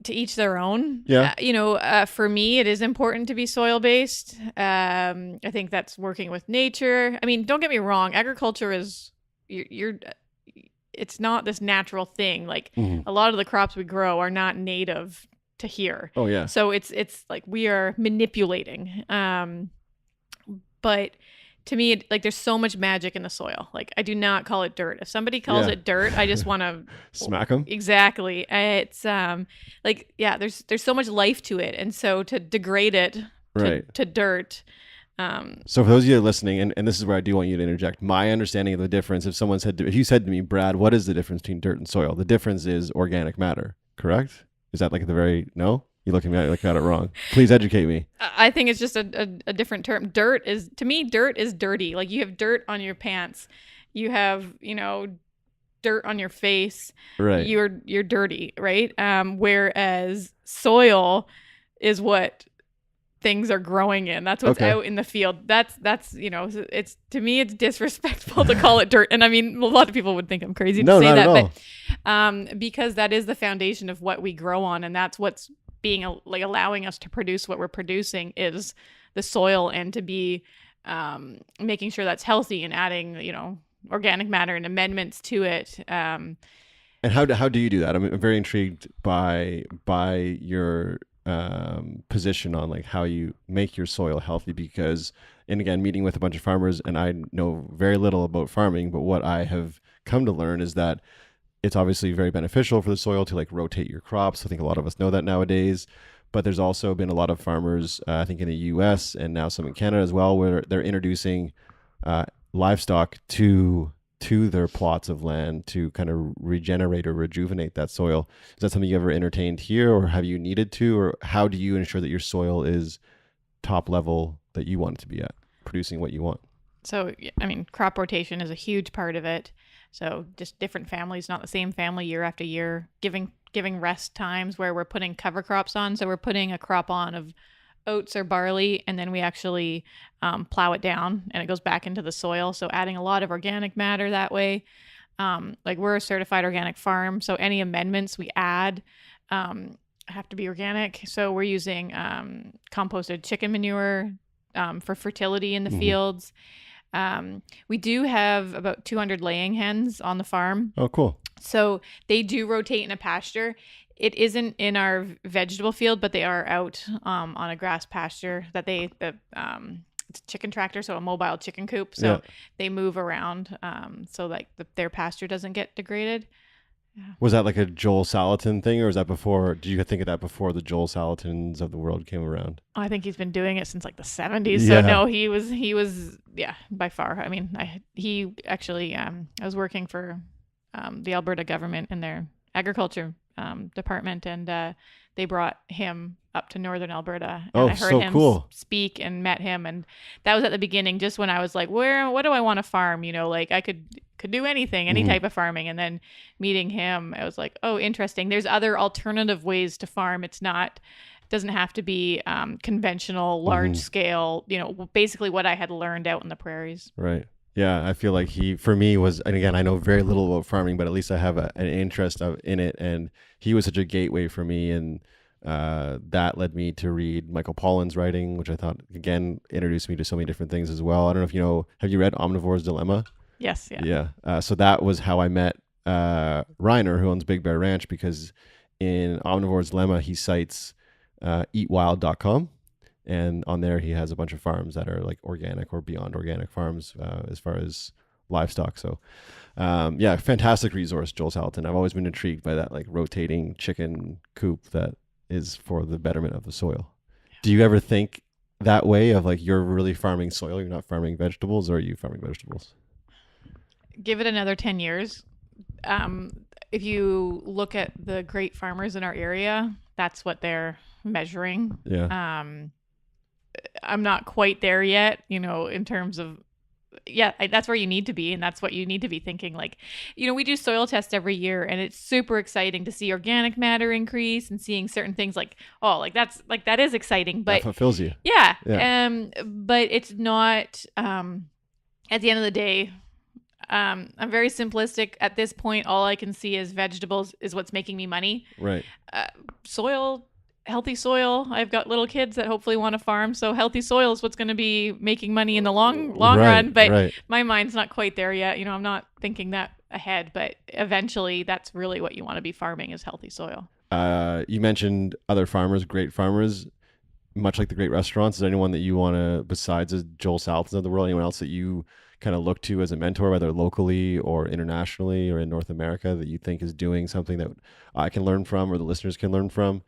to each their own. Yeah. For me, it is important to be soil-based. I think that's working with nature. I mean, don't get me wrong. Agriculture is, it's not this natural thing. Like a lot of the crops we grow are not native to here. Oh yeah. So it's like we are manipulating. But to me, like there's so much magic in the soil. Like I do not call it dirt. If somebody calls it dirt, I just want to smack them. Exactly. It's there's so much life to it, and so to degrade it to dirt. So for those of you listening, and this is where I do want you to interject, my understanding of the difference, if you said to me, Brad, what is the difference between dirt and soil? The difference is organic matter, correct? Is that like no? You're looking at me like I got it wrong. Please educate me. I think it's just a different term. Dirt is, to me, dirt is dirty. Like, you have dirt on your pants. You have, dirt on your face. Right. You're dirty, right? Whereas soil is what things are growing in. That's what's out in the field. That's it's, to me, it's disrespectful to call it dirt. And I mean, a lot of people would think I'm crazy to say not that, at all. but because that is the foundation of what we grow on, and that's what's being like allowing us to produce what we're producing is the soil, and to be making sure that's healthy and adding, organic matter and amendments to it. And how do you do that? I'm very intrigued by your position on like how you make your soil healthy, because, and again, meeting with a bunch of farmers, and I know very little about farming, but what I have come to learn is that it's obviously very beneficial for the soil to like rotate your crops. I think a lot of us know that nowadays, but there's also been a lot of farmers, I think in the US and now some in Canada as well, where they're introducing livestock to their plots of land to kind of regenerate or rejuvenate that soil. Is that something you ever entertained here, or have you needed to, or how do you ensure that your soil is top level that you want it to be at, producing what you want? So, I mean, crop rotation is a huge part of it. So just different families, not the same family year after year, giving rest times where we're putting cover crops on. So we're putting a crop on of oats or barley, and then we actually plow it down and it goes back into the soil. So adding a lot of organic matter that way. Like, we're a certified organic farm, so any amendments we add have to be organic. So we're using composted chicken manure for fertility in the fields. We do have about 200 laying hens on the farm. Oh, cool. So they do rotate in a pasture. It isn't in our vegetable field, but they are out on a grass pasture that it's a chicken tractor, so a mobile chicken coop. So they move around so like their pasture doesn't get degraded. Yeah. Was that like a Joel Salatin thing, or was that before? Did you think of that before the Joel Salatins of the world came around? I think he's been doing it since like the 70s. So no, he was by far. I mean, he actually I was working for the Alberta government in their agriculture department, and they brought him up to northern Alberta, and I heard him speak and met him, and that was at the beginning, just when I was like, what do I want to farm? Like, I could do anything, any type of farming. And then meeting him, I was like, oh, interesting. There's other alternative ways to farm. Doesn't have to be conventional, large scale, basically what I had learned out in the prairies. Right. Yeah, I feel like he, for me, was, and again, I know very little about farming, but at least I have an interest in it, and he was such a gateway for me, and that led me to read Michael Pollan's writing, which I thought, again, introduced me to so many different things as well. I don't know if you know, have you read Omnivore's Dilemma? Yes, yeah. Yeah, so that was how I met Reiner, who owns Big Bear Ranch, because in Omnivore's Dilemma, he cites eatwild.com. And on there, he has a bunch of farms that are like organic or beyond organic farms as far as livestock. So, fantastic resource, Joel Salatin. I've always been intrigued by that, like rotating chicken coop that is for the betterment of the soil. Do you ever think that way of like, you're really farming soil, you're not farming vegetables, or are you farming vegetables? Give it another 10 years. If you look at the great farmers in our area, that's what they're measuring. Yeah. I'm not quite there yet, in terms of, that's where you need to be. And that's what you need to be thinking. Like, we do soil tests every year, and it's super exciting to see organic matter increase and seeing certain things like, oh, like that is exciting, but that fulfills you. Yeah. But it's not, at the end of the day, I'm very simplistic at this point. All I can see is vegetables is what's making me money. Right. Soil, healthy soil. I've got little kids that hopefully want to farm, so healthy soil is what's going to be making money in the long run. But my mind's not quite there yet. I'm not thinking that ahead, but eventually that's really what you want to be farming, is healthy soil. You mentioned other farmers, great farmers, much like the great restaurants. Is there anyone that you want to, besides Joel Salatin of the world, anyone else that you kind of look to as a mentor, whether locally or internationally or in North America, that you think is doing something that I can learn from or the listeners can learn from?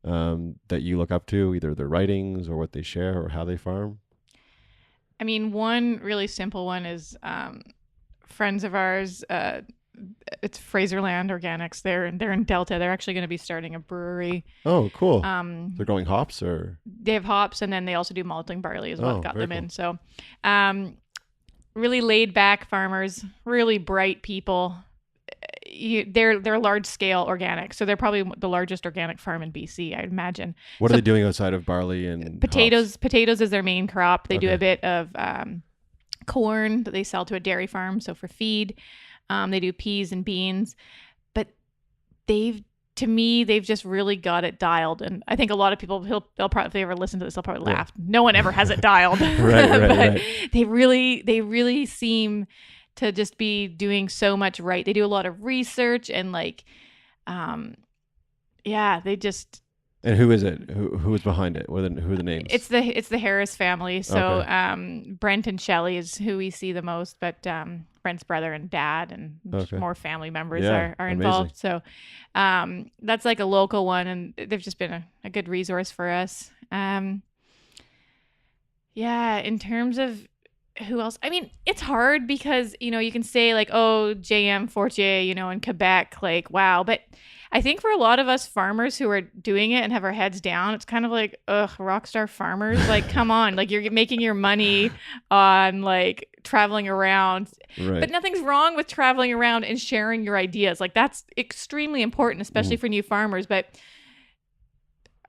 That you look up to, either their writings or what they share or how they farm? I mean, one really simple one is friends of ours, it's Fraserland Organics. They're in Delta. They're actually going to be starting a brewery. Oh, cool. They're growing hops, or they have hops, and then they also do malting barley is what got very them in. cool. So, really laid back farmers, really bright people. They're large scale organic, so they're probably the largest organic farm in BC, I'd imagine. What So are they doing outside of barley and potatoes? hops? Potatoes is their main crop. They do Okay. a bit of corn that they sell to a dairy farm, so for feed. They do peas and beans, but they've just really got it dialed. And I think a lot of people, they'll probably, if they ever listen to this, they'll probably laugh. No one ever has it dialed. Right. They really seem to just be doing so much right. They do a lot of research and they just. And who is it? Who is behind it? Who are the names? It's the Harris family. So Okay. Brent and Shelley is who we see the most, but Brent's brother and dad and Okay. more family members Yeah, are amazing. involved. So that's like a local one, and they've just been a good resource for us. In terms of who else? I mean, it's hard because, you can say like, oh, JM Fortier, in Quebec, like, wow. But I think for a lot of us farmers who are doing it and have our heads down, it's kind of like, ugh, rock star farmers. Like, come on, like you're making your money on like traveling around. Right. But nothing's wrong with traveling around and sharing your ideas. Like that's extremely important, especially for new farmers. But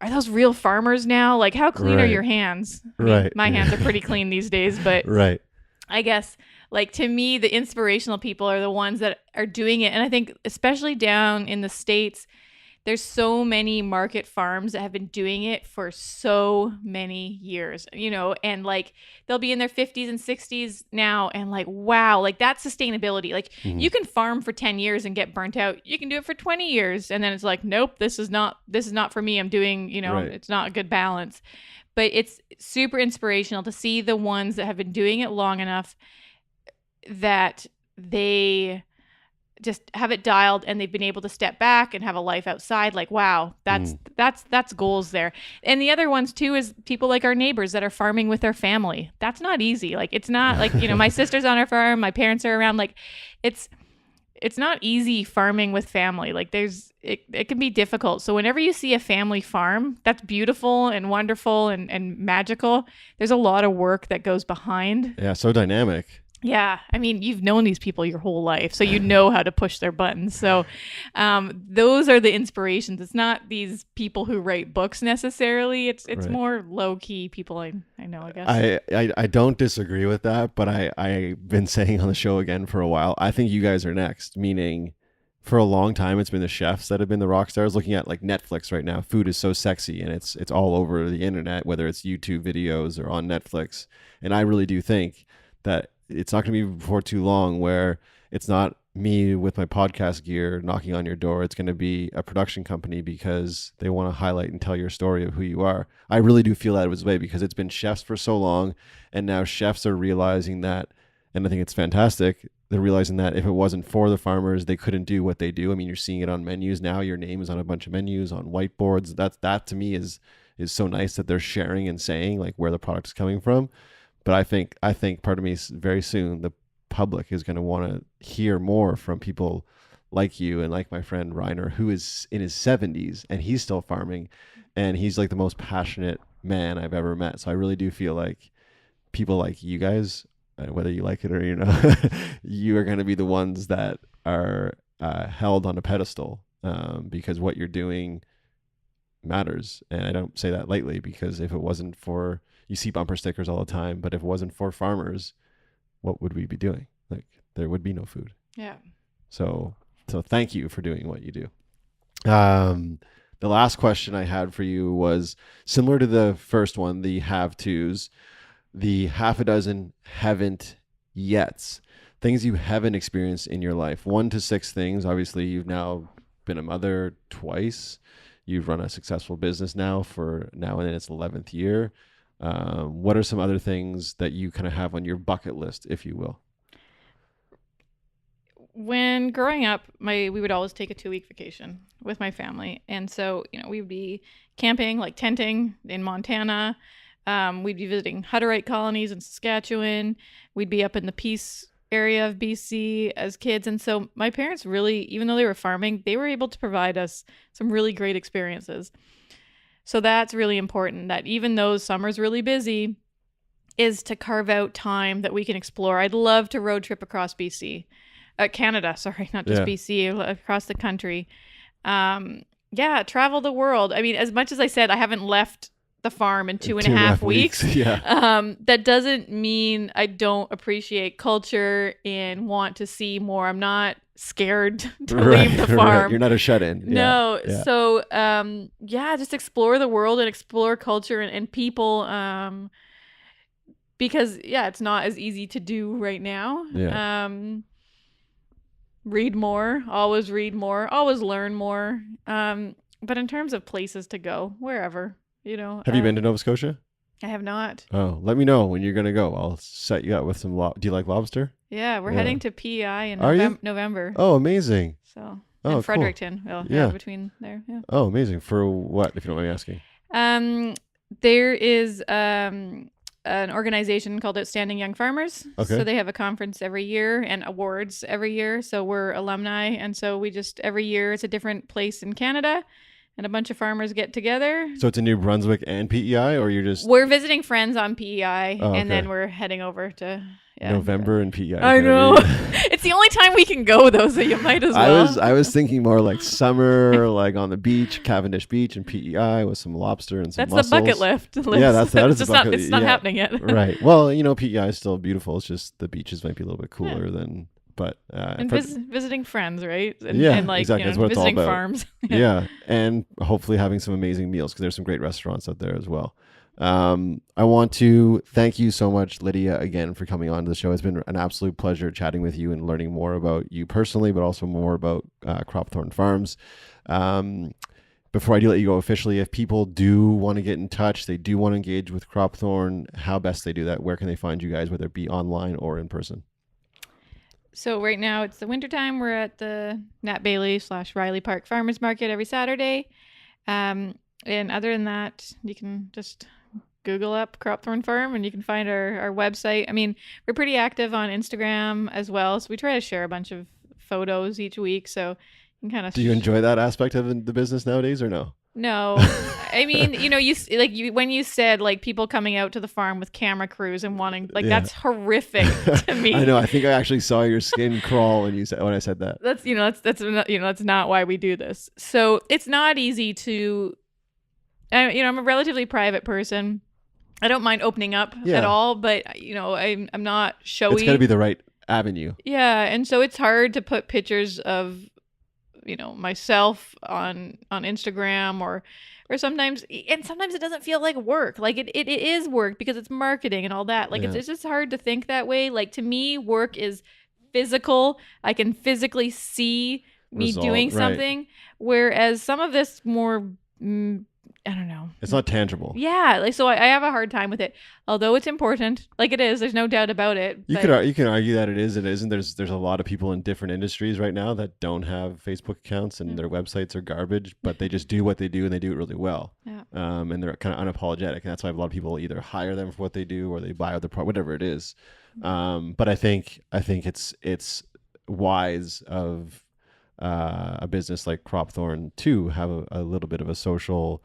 are those real farmers now? Like, how clean are Right. your hands? I mean, Right. my hands are pretty clean these days, but Right. I guess, like, to me, the inspirational people are the ones that are doing it. And I think especially down in the States, there's so many market farms that have been doing it for so many years, and like they'll be in their 50s and 60s now. And like, wow, like that's sustainability. Like you can farm for 10 years and get burnt out. You can do it for 20 years. And then it's like, nope, this is not for me. I'm doing, Right. It's not a good balance. But it's super inspirational to see the ones that have been doing it long enough that they just have it dialed and they've been able to step back and have a life outside. Like, wow, that's goals there. And the other ones too is people like our neighbors that are farming with their family. That's not easy. Like, it's not like, my sister's on our farm, my parents are around. Like, it's not easy farming with family. Like it can be difficult. So whenever you see a family farm, that's beautiful and wonderful and magical. There's a lot of work that goes behind. Yeah. So dynamic. Yeah. I mean, you've known these people your whole life, so you know how to push their buttons. So those are the inspirations. It's not these people who write books necessarily. It's Right. more low-key people I know, I guess. I don't disagree with that, but I've been saying on the show again for a while, I think you guys are next, meaning for a long time it's been the chefs that have been the rock stars. Looking at like Netflix right now, food is so sexy and it's all over the internet, whether it's YouTube videos or on Netflix. And I really do think that it's not going to be before too long where it's not me with my podcast gear knocking on your door. It's going to be a production company because they want to highlight and tell your story of who you are. I really do feel that was way because it's been chefs for so long, and now chefs are realizing that, and I think it's fantastic. They're realizing that if it wasn't for the farmers, they couldn't do what they do. I mean, you're seeing it on menus now. Your name is on a bunch of menus, on whiteboards. That to me is so nice that they're sharing and saying like where the product is coming from. But I think part of me very soon the public is going to want to hear more from people like you and like my friend Reiner, who is in his 70s and he's still farming, and he's like the most passionate man I've ever met. So I really do feel like people like you guys, whether you like it or you are going to be the ones that are held on a pedestal because what you're doing matters. And I don't say that lightly, because if it wasn't for, you see bumper stickers all the time, but if it wasn't for farmers, what would we be doing? Like, there would be no food. Yeah. So thank you for doing what you do. The last question I had for you was similar to the first one, the have tos, the half a dozen haven't yets, things you haven't experienced in your life. 1 to 6 things. Obviously, you've now been a mother twice. You've run a successful business now in its 11th year. What are some other things that you kind of have on your bucket list, if you will? When growing up, we would always take a 2-week vacation with my family. And so, we would be camping, like tenting in Montana. We'd be visiting Hutterite colonies in Saskatchewan. We'd be up in the Peace area of BC as kids. And so my parents really, even though they were farming, they were able to provide us some really great experiences. So that's really important, that even though summer's really busy, is to carve out time that we can explore. I'd love to road trip across BC. Canada, sorry, not just BC, across the country. Travel the world. I mean, as much as I said, I haven't left the farm in two and a half weeks. That doesn't mean I don't appreciate culture and want to see more. I'm not scared to leave the farm. Right. You're not a shut-in. No. Yeah. So, just explore the world and explore culture and people. Because it's not as easy to do right now. Read more, always learn more. But in terms of places to go, wherever, Have you been to Nova Scotia? I have not. Oh, let me know when you're going to go. I'll set you up with some do you like lobster? Yeah, we're heading to PEI in November. Oh, amazing. So, in Fredericton. Cool. Well, between there. Yeah. Oh, amazing. For what, if you don't mind me asking? There is an organization called Outstanding Young Farmers. Okay. So they have a conference every year and awards every year. So we're alumni. And so we just, every year it's a different place in Canada and a bunch of farmers get together. So it's in New Brunswick and PEI, or you're just... We're visiting friends on PEI and then we're heading over to... November in PEI. I know. It's the only time we can go though, so you might as well. I was thinking more like summer, like on the beach, Cavendish Beach and PEI with some lobster and some mussels. That's the bucket list. Yeah, that is the bucket list. It's not happening yet. Right. Well, PEI is still beautiful. It's just the beaches might be a little bit cooler than... But visiting friends, right? And exactly. That's what it's all visiting about. Farms. And hopefully having some amazing meals, because there's some great restaurants out there as well. I want to thank you so much, Lydia, again, for coming on to the show. It's been an absolute pleasure chatting with you and learning more about you personally, but also more about Cropthorne Farms. Before I do let you go officially, if people do want to get in touch, they do want to engage with Cropthorne, how best they do that? Where can they find you guys, whether it be online or in person? So right now it's the wintertime. We're at the Nat Bailey / Riley Park Farmers Market every Saturday. And other than that, you can just Google up Cropthorne Farm and you can find our website. I mean, we're pretty active on Instagram as well. So we try to share a bunch of photos each week. So you can kind of... Do you enjoy that aspect of the business nowadays or no? No. I mean, when you said like people coming out to the farm with camera crews and wanting that's horrific to me. I know. I think I actually saw your skin crawl when I said that. That's not why we do this. So it's not easy to, I'm a relatively private person. I don't mind opening up at all, but I'm not showy. It's got to be the right avenue. Yeah, and so it's hard to put pictures of myself on Instagram or sometimes it doesn't feel like work. Like it is work because it's marketing and all that. Like it's just hard to think that way. Like to me, work is physical. I can physically see me doing something. Whereas some of this more, I don't know. It's not tangible. Yeah. So I have a hard time with it. Although it's important. Like it is. There's no doubt about it. You can argue that it is and isn't. There's a lot of people in different industries right now that don't have Facebook accounts and their websites are garbage, but they just do what they do and they do it really well. Yeah. And they're kind of unapologetic. And that's why a lot of people either hire them for what they do or they buy other whatever it is. But I think it's wise of a business like Cropthorne to have a little bit of a social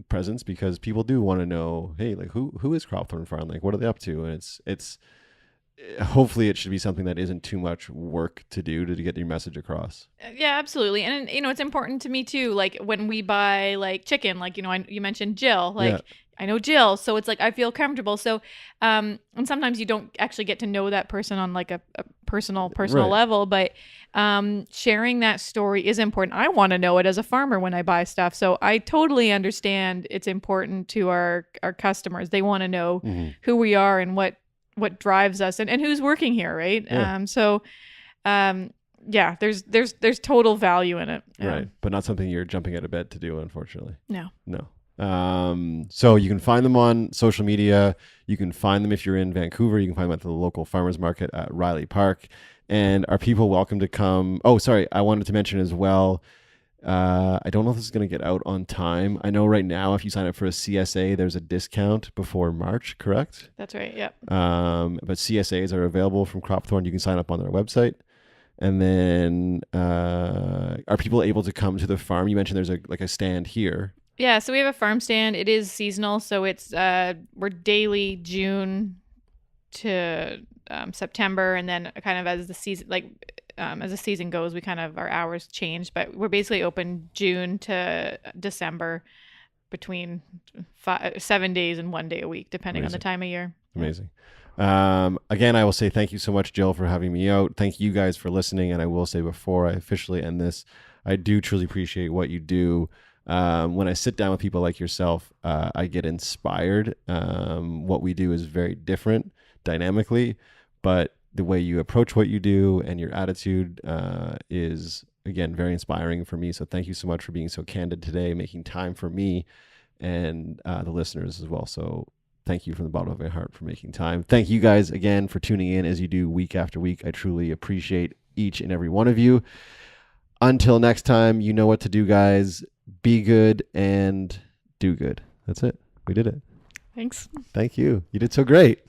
presence, because people do want to know, hey, like who is Cropthorne Farm, like what are they up to? And it's hopefully it should be something that isn't too much work to do to get your message across. Yeah, absolutely. And it's important to me too, like when we buy like chicken, like you mentioned Jill, like I know Jill, so it's like I feel comfortable. So and sometimes you don't actually get to know that person on like a personal level, but sharing that story is important. I want to know it as a farmer when I buy stuff. So I totally understand it's important to our customers. They want to know who we are and what drives us and who's working here, right? Yeah. There's total value in it. Right. But not something you're jumping out of bed to do, unfortunately. No. So you can find them on social media. You can find them if you're in Vancouver. You can find them at the local farmers market at Riley Park. And are people welcome to come? Oh, sorry. I wanted to mention as well, I don't know if this is going to get out on time. I know right now, if you sign up for a CSA, there's a discount before March, correct? That's right. Yep. But CSAs are available from Cropthorne. You can sign up on their website. And then, are people able to come to the farm? You mentioned there's a stand here. Yeah, so we have a farm stand. It is seasonal, so it's we're daily June to September, and then kind of as the season goes, we kind of our hours change. But we're basically open June to December, between 7 days and 1 day a week, depending on the time of year. Amazing. Again, I will say thank you so much, Jill, for having me out. Thank you guys for listening. And I will say before I officially end this, I do truly appreciate what you do. When I sit down with people like yourself, I get inspired. What we do is very different dynamically, but the way you approach what you do and your attitude is, again, very inspiring for me. So thank you so much for being so candid today, making time for me and the listeners as well. So thank you from the bottom of my heart for making time. Thank you guys again for tuning in as you do week after week. I truly appreciate each and every one of you. Until next time, you know what to do, guys. Be good and do good. That's it. We did it. Thanks. Thank you. You did so great.